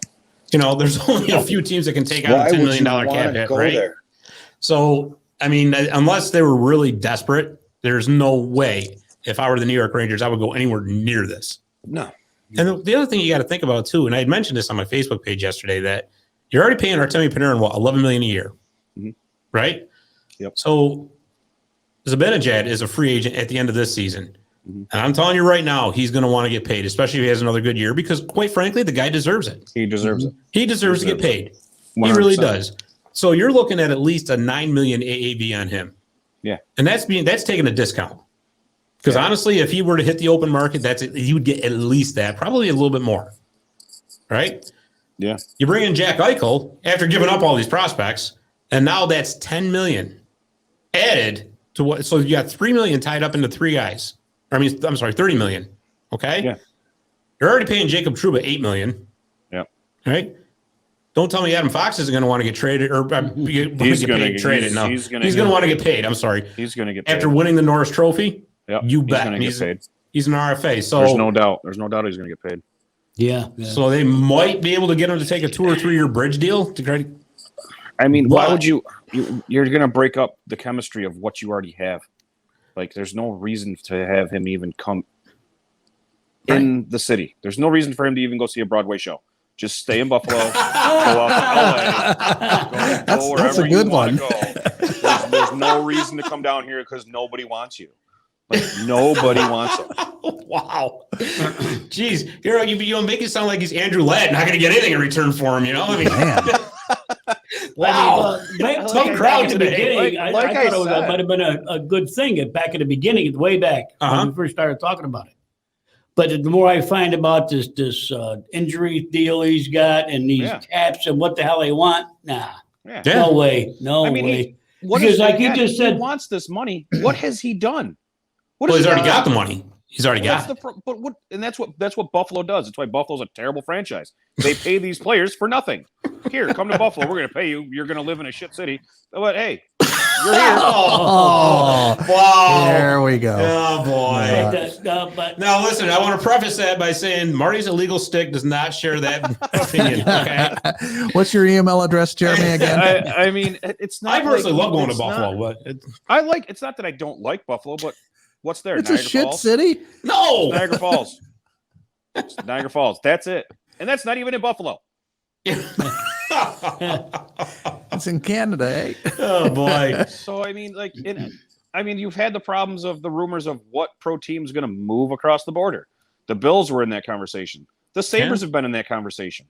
You know, there's only a few teams that can take on a $10 million cap hit, right? So, So, I mean, unless they were really desperate, there's no way. If I were the New York Rangers, I would go anywhere near this. no. And the other thing you got to think about too, and I had mentioned this on my Facebook page yesterday, that you're already paying Artemi Panarin $11 million a year, Mhm. right? Yep. So Zibanejad is a free agent at the end of this season, Mhm. and I'm telling you right now, he's going to want to get paid, especially if he has another good year, because quite frankly, the guy deserves it. He deserves it. He deserves to get Deserves paid. it. He really 100%. does. So you're looking at least a $9 million AAV on him. Yeah. And that's taking a discount. Because honestly, if he were to hit the open market, you would get at least that, probably a little bit more. Right? Yeah. You bring in Jack Eichel after giving up all these prospects, and now that's $10 million. added to what? So you got $3 million tied up into 3 guys. I'm sorry, $30 million. Okay. Yeah. You're already paying Jacob Trouba $8 million. Yep. Right. Don't tell me Adam Fox isn't going to want to get traded or He's going to get traded. No, he's going to want to get paid. I'm sorry. He's going to get paid After winning the Norris Trophy. Yep. You bet. He's going to get paid. He's an RFA. So there's no doubt. There's no doubt he's going to get paid. Yeah. So they might be able to get him to take a 2 or 3 year bridge deal to credit. I mean, why would you're going to break up the chemistry of what you already have? Like, there's no reason to have him even come in the city. There's no reason for him to even go see a Broadway show. Just stay in Buffalo, go out to LA, go wherever that's a good you want one. to go. There's no reason to come down here because nobody wants you. Like, nobody wants him. Wow. Jeez, you make it sound like he's Andrew Ladd, not going to get anything in return for him, you know? I mean, wow. Tough crowd today. I thought it might have been a good thing back in the beginning, way back when we first started talking about it. But the more I find about this injury deal he's got and these caps and what the hell they want, no way, way. Because like you just said, he wants this money. What has he done? He's already got the money. He's already got it. And that's what Buffalo does. That's why Buffalo's a terrible franchise. They pay these players for nothing. Here, come to Buffalo. We're going to pay you. You're going to live in a shit city. But hey, you're here. Wow. There we go. Oh, boy. But now, listen, I want to preface that by saying Marty's illegal stick does not share that opinion. Okay. What's your email address, Jeremy, again? I mean, it's not. I personally love going to Buffalo, but it's not that I don't like Buffalo, but what's there? It's Niagara a shit Falls? city. No. Niagara Falls. It's Niagara Falls. That's it. And that's not even in Buffalo. It's in Canada, eh? Oh boy. So I mean, you've had the problems of the rumors of what pro team's going to move across the border. The Bills were in that conversation. The Sabres have been in that conversation.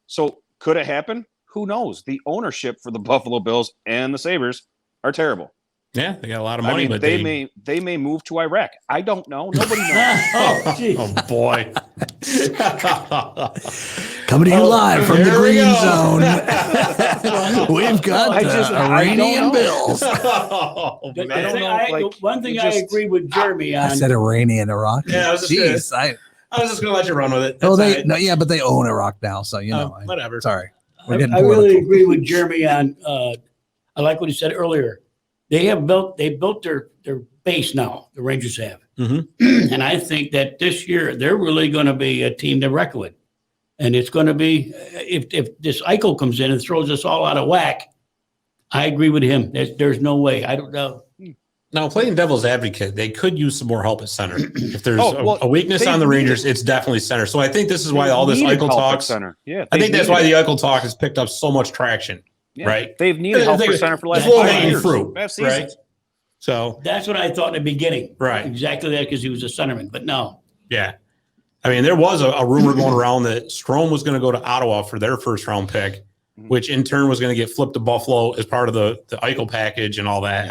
So could it happen? Who knows? The ownership for the Buffalo Bills and the Sabres are terrible. Yeah, they got a lot of money, I mean, but they may move to Iraq. I don't know. Nobody knows. Oh boy. Coming to you live from the Green Zone. We've got Iranian Bills. One thing I agree with Jeremy on. I said Iranian Iraq. Yeah, I was just going to let you run with it. But they own Iraq now, so whatever. Sorry. I really agree with Jeremy on. I like what he said earlier. They built their base now. The Rangers have, and I think that this year they're really going to be a team to reckon with. And it's going to be if this Eichel comes in and throws us all out of whack. I agree with him. There's no way. I don't know. Now, playing devil's advocate, they could use some more help at center. If there's a weakness on the Rangers, it's definitely center. So I think this is why all this Eichel talk. Yeah, I think that's why the Eichel talk has picked up so much traction. Yeah, right? They've needed help for center for the last 5 years. Fruit, right? So that's what I thought in the beginning. Right. Exactly that, because he was a centerman, but no. Yeah. I mean, there was a rumor going around that Strome was going to go to Ottawa for their first round pick, which in turn was going to get flipped to Buffalo as part of the Eichel package and all that.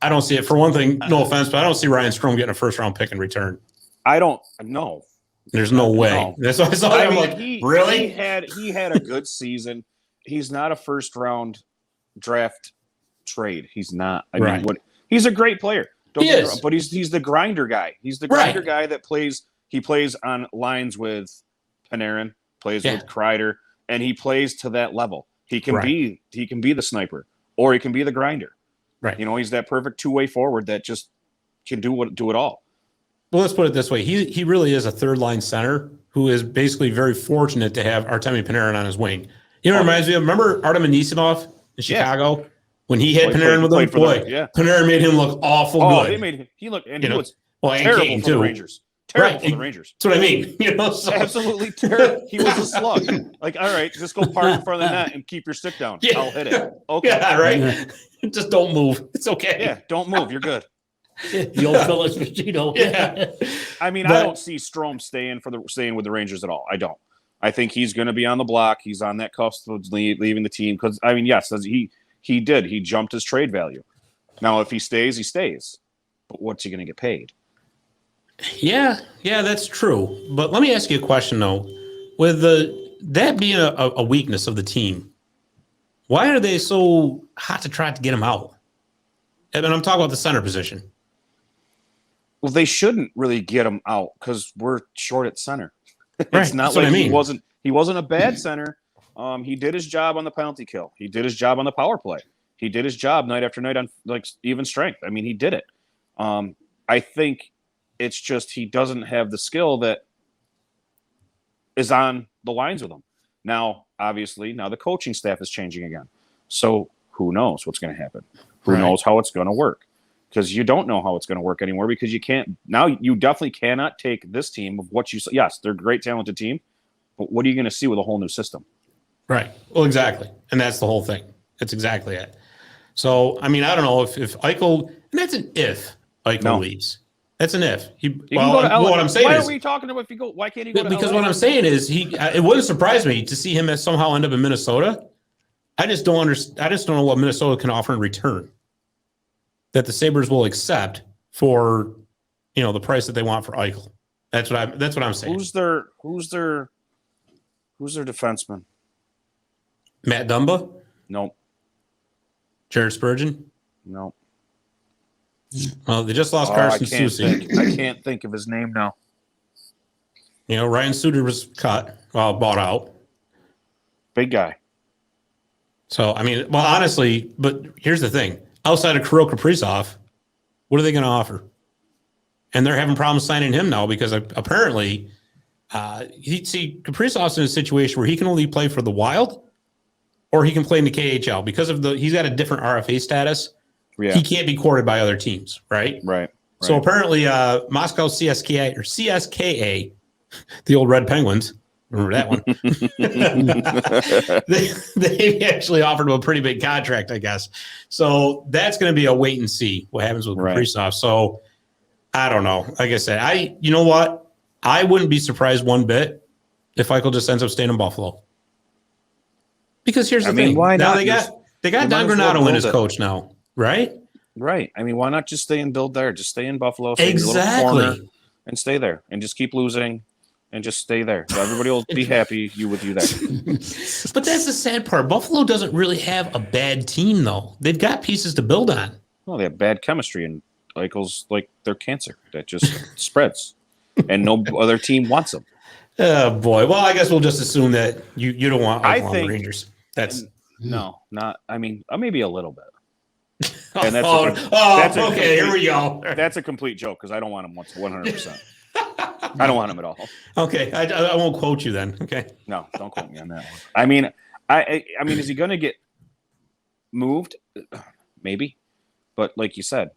I don't see it. For one thing, no offense, but I don't see Ryan Strome getting a first round pick in return. I don't know. There's no way. No. That's why I saw him like, really? He had a good season. He's not a first round draft trade. He's not. I mean, he's a great player. But he's the grinder guy. He's the grinder guy that plays. He plays on lines with Panarin, plays with Kreider, and he plays to that level. He can be the sniper, or he can be the grinder. Right. You know, he's that perfect two-way forward that just can do it all. Well, let's put it this way. He really is a third line center who is basically very fortunate to have Artemi Panarin on his wing. You know, it reminds me of, remember Artem Anisimov in Chicago when he had Panarin with him? Boy, Panarin made him look awful good. He looked, and he was terrible for the Rangers. Terrible for the Rangers. That's what I mean. You know, absolutely terrible. He was a slug. Like, all right, just go park in front of the net and keep your stick down. Yeah. I'll hit it. Okay. Yeah, right. Just don't move. It's okay. Yeah, don't move. You're good. The old Phyllis Machino. Yeah. I mean, I don't see Strome staying with the Rangers at all. I don't. I think he's going to be on the block. He's on that cusp of leaving the team because, I mean, yes, he did. He jumped his trade value. Now, if he stays, he stays. But what's he going to get paid? Yeah, that's true. But let me ask you a question, though. With that being a weakness of the team, why are they so hot to try to get him out? And I'm talking about the center position. Well, they shouldn't really get him out because we're short at center. It's Right, not that's what like I mean. he wasn't a bad center. He did his job on the penalty kill. He did his job on the power play. He did his job night after night on like even strength. I mean, he did it. I think it's just he doesn't have the skill that is on the lines with him. Now, obviously, the coaching staff is changing again. So who knows what's going to happen? Who knows how it's going to work? Because you don't know how it's going to work anymore because you can't. Now you definitely cannot take this team of what you – yes, they're a great, talented team, but what are you going to see with a whole new system? Right. Well, exactly. And that's the whole thing. That's exactly it. So, I mean, I don't know if Eichel – and that's an if Eichel leaves. That's an if. What I'm saying why is, are we talking about if you go? Why can't he go? Because to what I'm saying is, it wouldn't surprise me to see him somehow end up in Minnesota. I just don't understand. I just don't know what Minnesota can offer in return that the Sabres will accept for, the price that they want for Eichel. That's what I'm saying. Who's their defenseman? Matt Dumba? Nope. Jared Spurgeon? Nope. Well, they just lost Carson Soucy. I can't think of his name now. Ryan Suter was bought out. Big guy. So, I mean, honestly, but here's the thing. Outside of Kirill Kaprizov, what are they going to offer? And they're having problems signing him now because apparently Kaprizov's in a situation where he can only play for the Wild or he can play in the KHL because he's got a different RFA status. Yeah. He can't be courted by other teams, right? Right. So apparently Moscow CSKA, the old Red Penguins, remember that one? they actually offered him a pretty big contract, I guess. So that's going to be a wait and see what happens with Kaprizov. So I don't know. Like I said, you know what? I wouldn't be surprised one bit if Eichel just ends up staying in Buffalo. Because here's the thing. Why now not? They got Don Granato in as coach now, right? Right. I mean, why not just stay and build there? Just stay in Buffalo, stay in your little corner, and stay there, and just keep losing, and just stay there. So everybody will be happy with you there. But that's the sad part. Buffalo doesn't really have a bad team, though. They've got pieces to build on. Well, they have bad chemistry, and Eichel's like their cancer that just spreads, and no other team wants them. Oh boy. Well, I guess we'll just assume that you don't want Eichel on the Rangers. That's no, not. I mean, maybe a little bit. And that's okay. Here we go. That's a complete joke because I don't want him 100%. I don't want him at all. Okay, I won't quote you then. Okay. No, don't quote me on that one. I mean, I mean, is he going to get moved? Maybe, but like you said,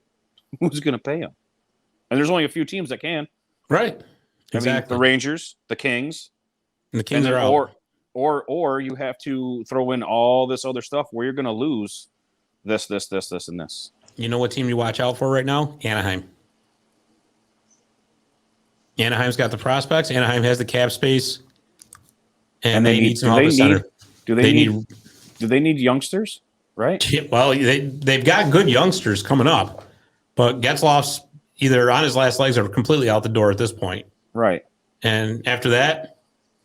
who's going to pay him? And there's only a few teams that can. Right. Exactly. I mean, the Rangers, the Kings, and the Kings are out. Or you have to throw in all this other stuff where you're going to lose. This, and this. You know what team you watch out for right now? Anaheim. Anaheim's got the prospects. Anaheim has the cap space, and they need some help at center. Do they need youngsters? Right. Well, they've got good youngsters coming up, but Getzlaf's either on his last legs or completely out the door at this point. Right. And after that,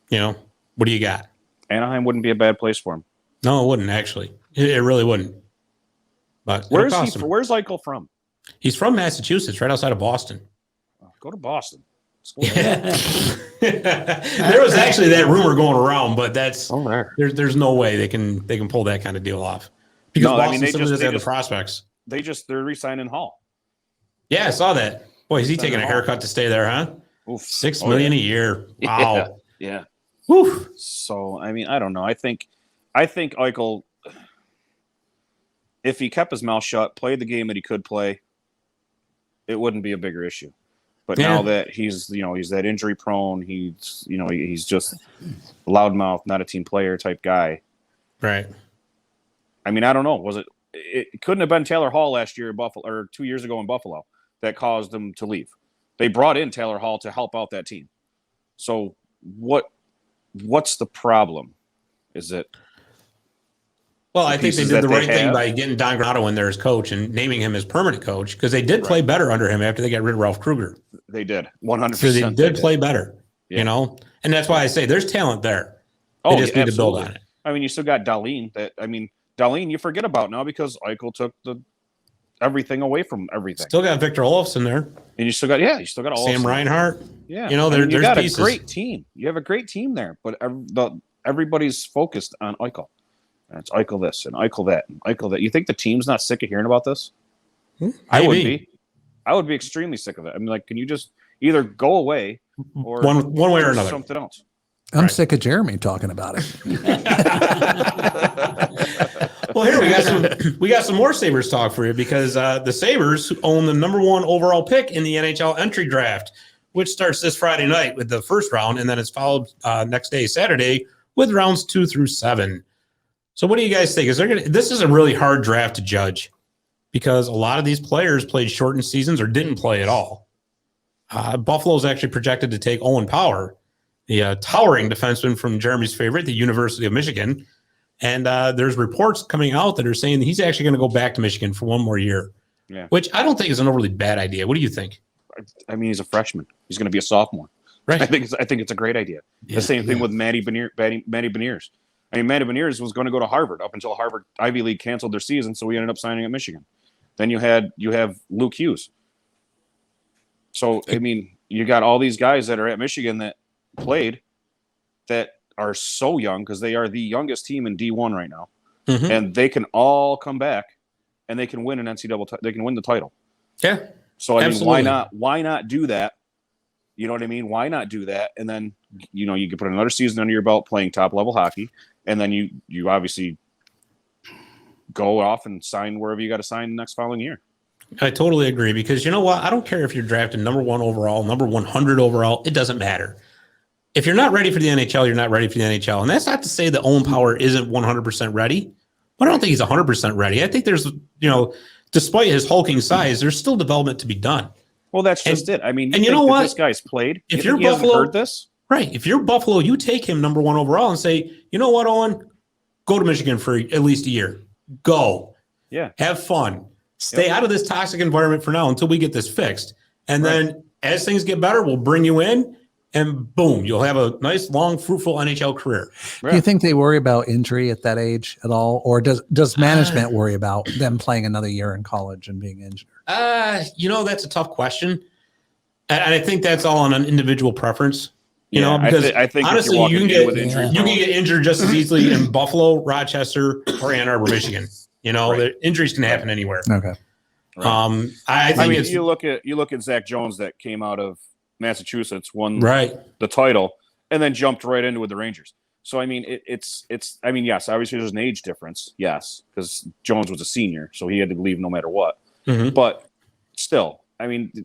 what do you got? Anaheim wouldn't be a bad place for him. No, it wouldn't actually. It really wouldn't. But where's Eichel from? He's from Massachusetts, right outside of Boston. Go to Boston. There was actually that rumor going around, but there's no way they can pull that kind of deal off because Boston simply doesn't have the prospects. They're re-signing Hall. Yeah, I saw that. Boy, is he taking a haircut to stay there, huh? Oof. $6 million a year. Wow. Yeah. Whew. So I mean, I don't know. I think Eichel, if he kept his mouth shut, played the game that he could play, it wouldn't be a bigger issue. But now that he's that injury prone, he's just a loudmouth, not a team player type guy. Right. I mean, I don't know. It couldn't have been Taylor Hall last year in Buffalo or 2 years ago in Buffalo that caused them to leave. They brought in Taylor Hall to help out that team. So what's the problem? Is it? Well, I think they did the right thing by getting Don Granato in there as coach and naming him as permanent coach because they did play better under him after they got rid of Ralph Kruger. They did 100%. So they did play better, and that's why I say there's talent there. They just need to build on it. I mean, you still got Dahlin. Dahlin you forget about now because Eichel took the everything away from everything. Still got Victor Olofsson there. And you still got Olofsson. Sam Reinhart. Yeah. You know, you there's got pieces. a great team. You have a great team there, but everybody's focused on Eichel. And it's Eichel this and Eichel that and Eichel that. You think the team's not sick of hearing about this? I would be. I would be extremely sick of it. I mean, like, can you just either go away or one way or another? Something else. I'm sick of Jeremy talking about it. Well, here we got some more Sabres talk for you because the Sabres own the #1 overall pick in the NHL entry draft, which starts this Friday night with the first round, and then it's followed next day, Saturday, with rounds 2 through 7. So, what do you guys think? This is a really hard draft to judge because a lot of these players played shortened seasons or didn't play at all. Buffalo's actually projected to take Owen Power, the towering defenseman from Jeremy's favorite, the University of Michigan. And there's reports coming out that are saying that he's actually going to go back to Michigan for one more year, which I don't think is an overly bad idea. What do you think? I mean, he's a freshman. He's going to be a sophomore. Right. I think it's a great idea. The same thing with Matty Beniers. I mean, Matty Beniers was going to go to Harvard up until Harvard Ivy League canceled their season, so he ended up signing at Michigan. Then you have Luke Hughes. So, I mean, you got all these guys that are at Michigan that played that are so young because they are the youngest team in D1 right now. Mm-hmm. And they can all come back and they can win an NCAA. They can win the title. Yeah. So, I absolutely. mean, why not do that? You know what I mean? Why not do that? And then, you know, you can put another season under your belt playing top level hockey. And then you obviously go off and sign wherever you got to sign the next following year. I totally agree because you know what? I don't care if you're drafted #1 overall, number 100 overall. It doesn't matter. If you're not ready for the NHL, you're not ready for the NHL. And that's not to say that Owen Power isn't 100% ready, but I don't think he's 100% ready. I think there's, you know, despite his hulking size, there's still development to be done. Well, that's just it. I mean, and you know what? This guy's played. If you're Buffalo, heard this? Right. If you're Buffalo, you take him #1 overall and say, you know what, Owen? Go to Michigan for at least a year. Go. Yeah. Have fun. Stay out of this toxic environment for now until we get this fixed. And then as things get better, we'll bring you in and boom, you'll have a nice, long, fruitful NHL career. Do you think they worry about injury at that age at all? Or does management worry about them playing another year in college and being injured? You know, that's a tough question. And I think that's all on an individual preference. You know, because I think honestly, you can get injured just as easily in Buffalo, Rochester, or Ann Arbor, Michigan. You know, the injuries can happen anywhere. Okay. Right. I think mean, you look at Zach Jones that came out of Massachusetts, won the title, and then jumped right into with the Rangers. So I mean, it's I mean, yes, obviously there's an age difference, yes, because Jones was a senior, so he had to leave no matter what. Mm-hmm. But still, I mean,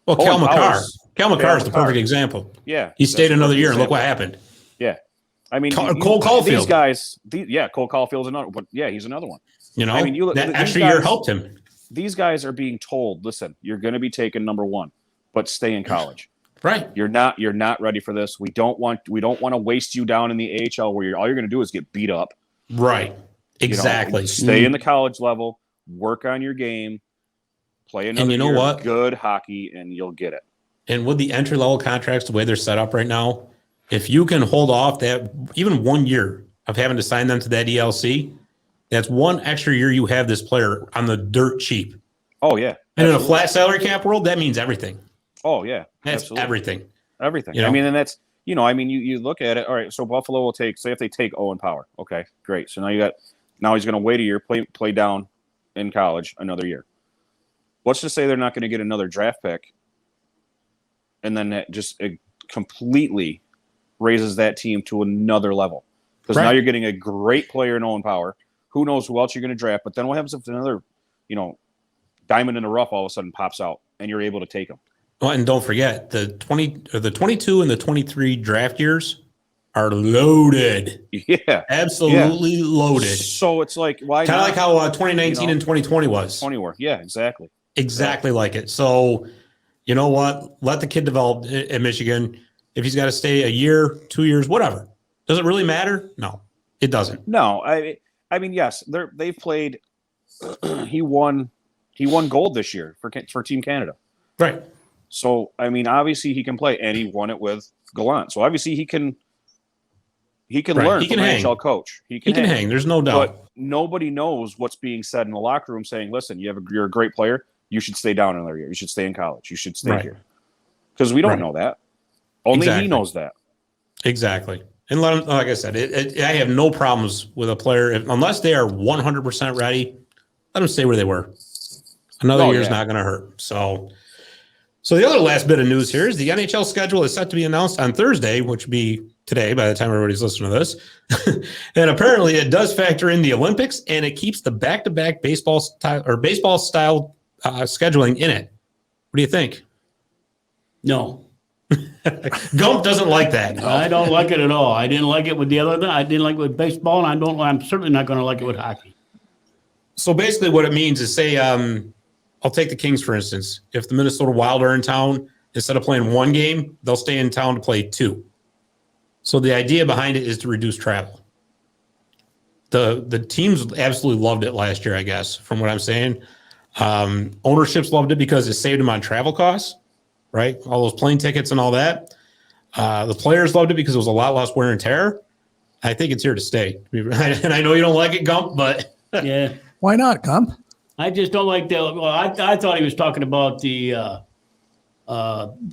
well, Cal McCarr is the perfect example. Yeah, he stayed another year, and look what happened. Yeah, I mean, Cole Caulfield. These guys, Cole Caulfield's another, but he's another one. You know, I mean, you look, that extra year helped him. These guys are being told, listen, you're going to be taken #1, but stay in college. Right. You're not ready for this. We don't want to waste you down in the AHL where all you're going to do is get beat up. Right. Exactly. You know, stay in the college level, work on your game, play another year of good hockey, and you'll get it. And with the entry level contracts, the way they're set up right now, if you can hold off that even 1 year of having to sign them to that ELC, that's one extra year you have this player on the dirt cheap. Oh, yeah. And in a flat salary cap world, that means everything. Oh, yeah. That's absolutely. Everything. You know? I mean, and that's, you know, I mean, you look at it. All right, so Buffalo will say if they take Owen Power. Okay, great. So now he's going to wait a year, play down in college another year. What's to say they're not going to get another draft pick? And then that just completely raises that team to another level. Because now you're getting a great player in Owen Power. Who knows who else you're going to draft? But then what happens if another, you know, diamond in the rough all of a sudden pops out and you're able to take him? Well, and don't forget the 22 and the 23 draft years are loaded. Yeah, absolutely loaded. So it's like why kind of like how 2019 and 2020 was. 20 were, yeah, exactly like it. So you know what? Let the kid develop at Michigan. If he's got to stay a year, 2 years, whatever. Does it really matter? No, it doesn't. No, I mean, yes, they've played. He won gold this year for Team Canada. Right. So I mean, obviously he can play, and he won it with Gallant. So obviously he can learn. He can hang. NHL coach. He can hang. There's no doubt. nobody knows what's being said in the locker room saying, listen, you're a great player. You should stay down another year. You should stay in college. You should stay here. Because we don't know that. Only he knows that. Exactly. And let him, like I said, I have no problems with a player unless they are 100% ready. Let them stay where they were. Another year is not going to hurt. So the other last bit of news here is the NHL schedule is set to be announced on Thursday, which would be today by the time everybody's listening to this. And apparently it does factor in the Olympics, and it keeps the back-to-back baseball style scheduling in it. What do you think? No. Gump doesn't like that. I don't like it at all. I didn't like it with the other. I didn't like it with baseball, and I'm certainly not going to like it with hockey. So basically what it means is, say, I'll take the Kings, for instance. If the Minnesota Wild are in town, instead of playing one game, they'll stay in town to play two. So the idea behind it is to reduce travel. The teams absolutely loved it last year, I guess, from what I'm saying. Ownerships loved it because it saved them on travel costs, right? All those plane tickets and all that. The players loved it because it was a lot less wear and tear. I think it's here to stay. And I know you don't like it, Gump, but... Yeah. Why not, Gump? I just don't like the. Well, I thought he was talking about the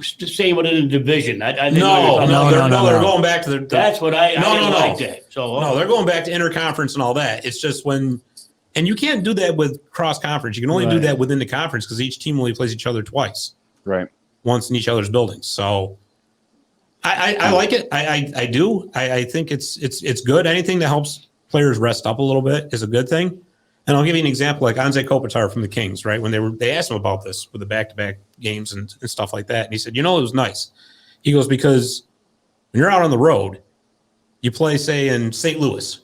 staying within the division. I didn't know they're going back to the. That's what I didn't like that. So no, they're going back to interconference and all that. It's just and you can't do that with cross conference. You can only do that within the conference because each team only plays each other twice. Right. Once in each other's buildings. So I like it. I do. I think it's good. Anything that helps players rest up a little bit is a good thing. And I'll give you an example, like Anze Kopitar from the Kings, right? When they asked him about this with the back-to-back games and stuff like that, and he said, it was nice. He goes, because when you're out on the road, you play, say, in St. Louis.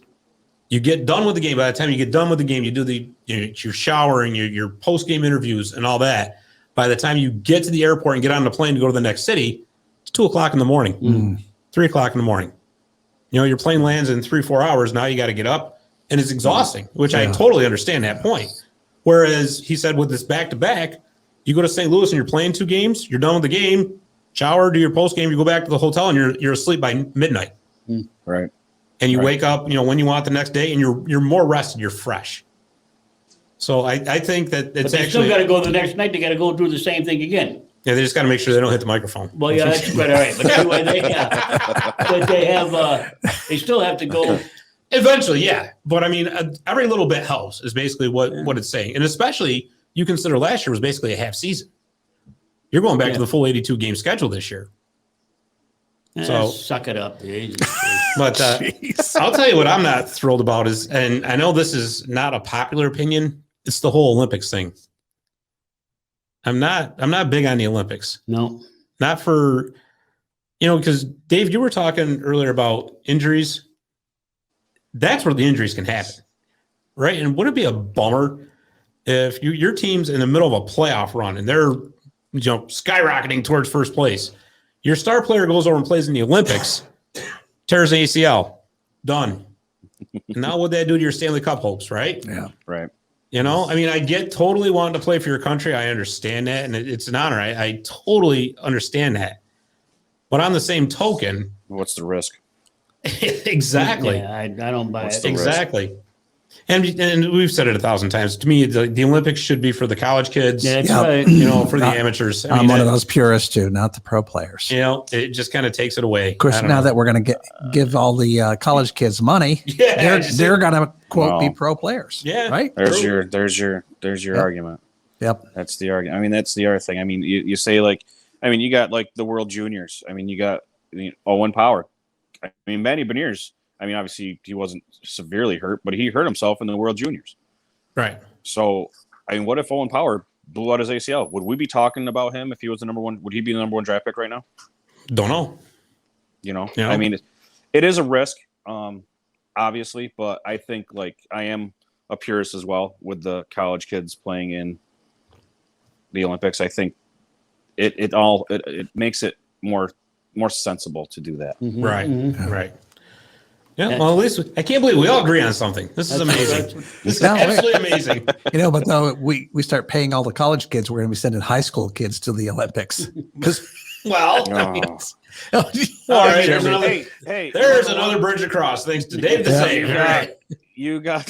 You get done with the game. By the time you get done with the game, you do your showering, your post-game interviews, and all that. By the time you get to the airport and get on the plane to go to the next city, it's 2:00 in the morning, 3:00 in the morning. Your plane lands in 3-4 hours. Now you got to get up. And it's exhausting, which I totally understand that point. Whereas he said with this back-to-back, you go to St. Louis and you're playing 2 games, you're done with the game, shower, do your post-game, you go back to the hotel, and you're asleep by midnight. Right. And you wake up, when you want the next day, and you're more rested, you're fresh. So I think that it's they still got to go the next night. They got to go through the same thing again. Yeah, they just got to make sure they don't hit the microphone. Well, yeah, that's quite all right. But anyway, they still have to go. Eventually, yeah. But I mean, every little bit helps is basically what it's saying. And especially, you consider last year was basically a half season. You're going back to the full 82 game schedule this year. So suck it up. But I'll tell you what I'm not thrilled about is, and I know this is not a popular opinion, it's the whole Olympics thing. I'm not big on the Olympics. No. Not for, because Dave, you were talking earlier about injuries. That's where the injuries can happen, right? And wouldn't it be a bummer if your team's in the middle of a playoff run and they're skyrocketing towards first place? Your star player goes over and plays in the Olympics, tears an ACL, done. Now what that do to your Stanley Cup hopes, right? Yeah, right. I get totally wanting to play for your country. I understand that, and it's an honor. I totally understand that. But on the same token, what's the risk? Exactly. Yeah, I don't buy it. Exactly. And we've said it 1,000 times. To me, the Olympics should be for the college kids. Yeah, that's right. For the amateurs. I'm one of those purists too, not the pro players. It just kind of takes it away. Of course, now that we're going to give all the college kids money, they're going to quote be pro players. Yeah, right. There's your argument. Yep, that's the argument. That's the other thing. You say you got the World Juniors. You got Owen Power. Manny Beniers, obviously he wasn't severely hurt, but he hurt himself in the World Juniors. Right. So, what if Owen Power blew out his ACL? Would we be talking about him if he was the number one? Would he be the number 1 draft pick right now? Don't know. It is a risk, obviously, but I think I am a purist as well with the college kids playing in the Olympics. I think it makes it more sensible to do that. Mm-hmm. Right. Mm-hmm. Right. Yeah. Well, at least I can't believe we all agree on something. This is amazing. This is absolutely amazing. But though we start paying all the college kids, we're going to be sending high school kids to the Olympics. All right. There's another bridge across. Thanks to Dave the Save. All right. you got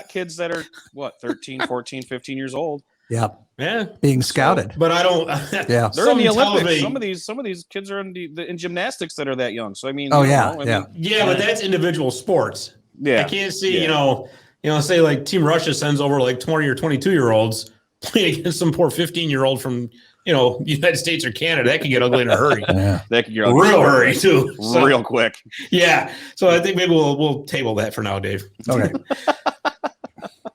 kids that are what 13, 14, 15 years old. Yeah. Yeah. Being scouted. But I don't. Yeah. They're in the Olympics. Me, Some of these kids are in gymnastics that are that young. So I mean, Oh you yeah, know, I yeah. mean, yeah, but that's individual sports. yeah. I can't see, say like Team Russia sends over like 20 or 22-year-olds playing against some poor 15-year-old from, United States or Canada. That could get ugly in a hurry. Yeah. That could get Real hurry too. So, real quick. Yeah. So I think maybe we'll table that for now, Dave. Okay.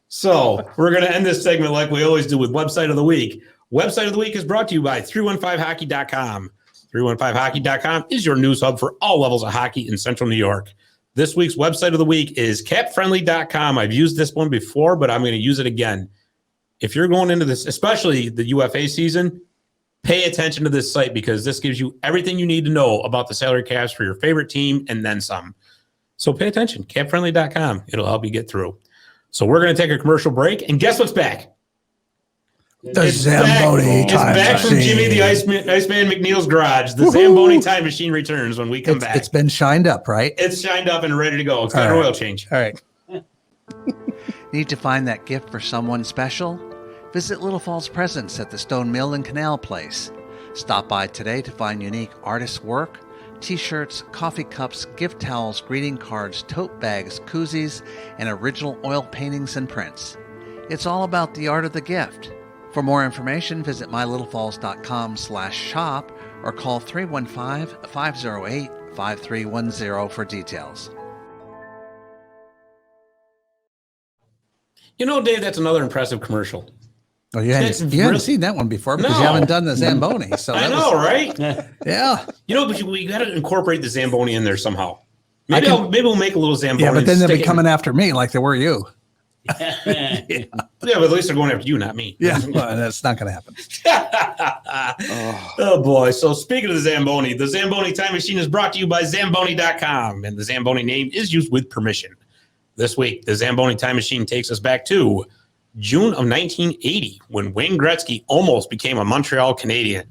So we're going to end this segment like we always do with Website of the Week. Website of the Week is brought to you by 315hockey.com. 315hockey.com is your news hub for all levels of hockey in Central New York. This week's Website of the Week is capfriendly.com. I've used this one before, but I'm going to use it again. If you're going into this, especially the UFA season, pay attention to this site because this gives you everything you need to know about the salary caps for your favorite team and then some. So pay attention, capfriendly.com. It'll help you get through. So we're going to take a commercial break, and guess what's back? The Zamboni Time Machine. It's back from Jimmy the Iceman McNeil's garage. The Zamboni Time Machine returns when we come back. It's been shined up, right? It's shined up and ready to go. It's got an oil change. All right. Need to find that gift for someone special? Visit Little Falls Presents at the Stone Mill and Canal Place. Stop by today to find unique artist work, t-shirts, coffee cups, gift towels, greeting cards, tote bags, koozies, and original oil paintings and prints. It's all about the art of the gift. For more information, visit mylittlefalls.com/shop or call 315-508-5310 for details. Dave, that's another impressive commercial. Oh, you hadn't seen that one before because you haven't done the Zamboni. So I know, right? Yeah. But we got to incorporate the Zamboni in there somehow. Maybe we'll make a little Zamboni. Yeah, but then they'll be coming after me like they were you. Yeah, but at least they're going after you, not me. Yeah, well, that's not going to happen. Oh, boy. So speaking of the Zamboni Time Machine is brought to you by Zamboni.com, and the Zamboni name is used with permission. This week, the Zamboni Time Machine takes us back to June of 1980, when Wayne Gretzky almost became a Montreal Canadian.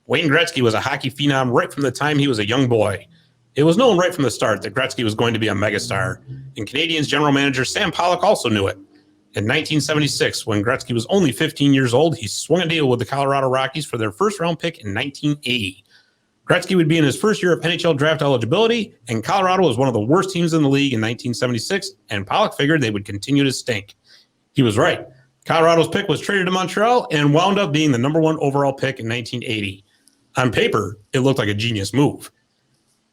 Wayne Gretzky was a hockey phenom right from the time he was a young boy. It was known right from the start that Gretzky was going to be a megastar, and Canadiens general manager Sam Pollock also knew it. In 1976, when Gretzky was only 15 years old, he swung a deal with the Colorado Rockies for their first-round pick in 1980. Gretzky would be in his first year of NHL draft eligibility, and Colorado was one of the worst teams in the league in 1976, and Pollock figured they would continue to stink. He was right. Colorado's pick was traded to Montreal and wound up being the number one overall pick in 1980. On paper, it looked like a genius move.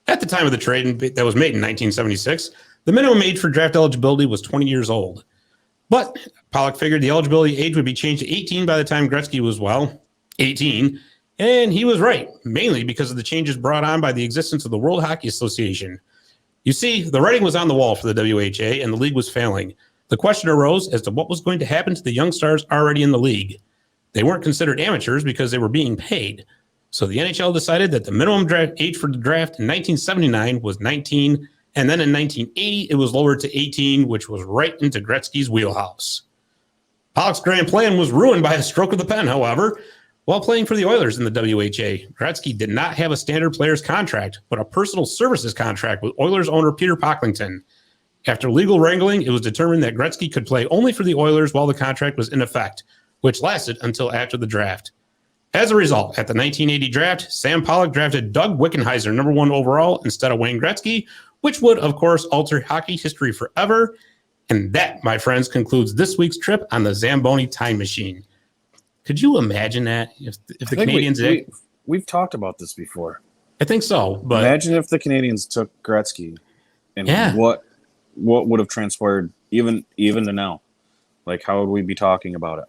At the time of the trade that was made in 1976, the minimum age for draft eligibility was 20 years old. But Pollock figured the eligibility age would be changed to 18 by the time Gretzky was, 18. And he was right, mainly because of the changes brought on by the existence of the World Hockey Association. You see, the writing was on the wall for the WHA, and the league was failing. The question arose as to what was going to happen to the young stars already in the league. They weren't considered amateurs because they were being paid. So the NHL decided that the minimum draft age for the draft in 1979 was 19, and then in 1980 it was lowered to 18, which was right into Gretzky's wheelhouse. Pollock's grand plan was ruined by a stroke of the pen, however. While playing for the Oilers in the WHA, Gretzky did not have a standard player's contract, but a personal services contract with Oilers owner Peter Pocklington. After legal wrangling, it was determined that Gretzky could play only for the Oilers while the contract was in effect, which lasted until after the draft. As a result, at the 1980 draft, Sam Pollock drafted Doug Wickenheiser number one overall instead of Wayne Gretzky, which would, of course, alter hockey history forever. And that, my friends, concludes this week's trip on the Zamboni Time Machine. Could you imagine that if the Canadiens... We've talked about this before. I think so, but... Imagine if the Canadiens took Gretzky and what would have transpired even to now. Like, how would we be talking about it?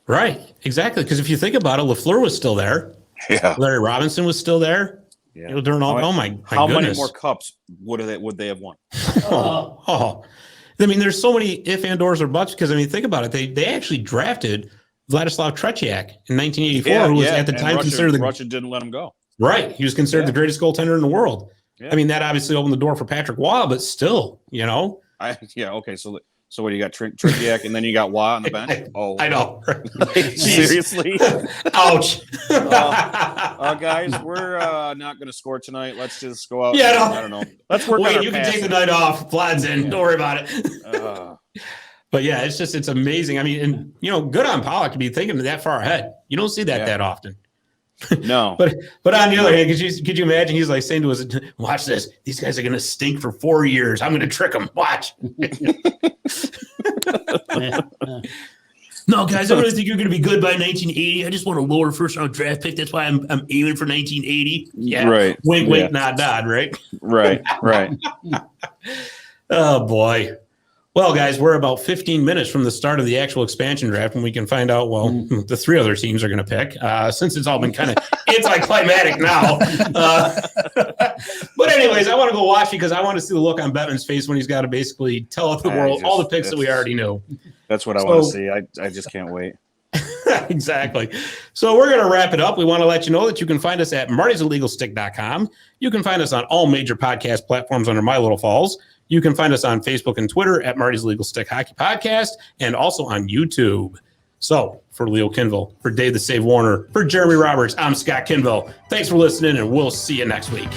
Right, exactly. Because if you think about it, LaFleur was still there. Yeah. Larry Robinson was still there. Yeah. During all, my how goodness. many more cups would they have won? I mean, there's so many if and ors or buts because, I mean, think about it. They actually drafted Vladislav Tretiak in 1984, who was at the time considered Russia didn't let him go. Right. He was considered the greatest goaltender in the world. Yeah. I mean, that obviously opened the door for Patrick Waugh, but still, Okay. So So what, you got Trickiak and then you got Wah on the bench? Oh, I know. Seriously? Ouch. Guys, we're not going to score tonight. Let's just go out. Yeah, no. I don't know. Let's work on Wait, our you can take the passing. night off. Vlad's in. Don't worry about it. Uh, But yeah, it's amazing. I mean, and good on Pollock to be thinking that far ahead. You don't see that often. no. But on the other hand, could you imagine he's like saying to us, watch this. These guys are going to stink for 4 years. I'm going to trick them. Watch. No, guys, I really think you're going to be good by 1980. I just want a lower first-round draft pick. That's why I'm aiming for 1980. Yeah, Right. Wink, wink, nod, nod. Right. Right. Oh boy. Well, guys, we're about 15 minutes from the start of the actual expansion draft, and we can find out, the 3 other teams are going to pick, since it's all been kind of anticlimactic now. But anyways, I want to go watch because I want to see the look on Bettman's face when he's got to basically tell the world all the picks that we already knew. That's what I want to see. I just can't wait. Exactly. So we're going to wrap it up. We want to let you know that you can find us at martysillegalstick.com. You can find us on all major podcast platforms under My Little Falls. You can find us on Facebook and Twitter at Marty's Legal Stick Hockey Podcast, and also on YouTube. So for Leo Kinville, for Dave the Save Warner, for Jeremy Roberts, I'm Scott Kinville. Thanks for listening, and we'll see you next week.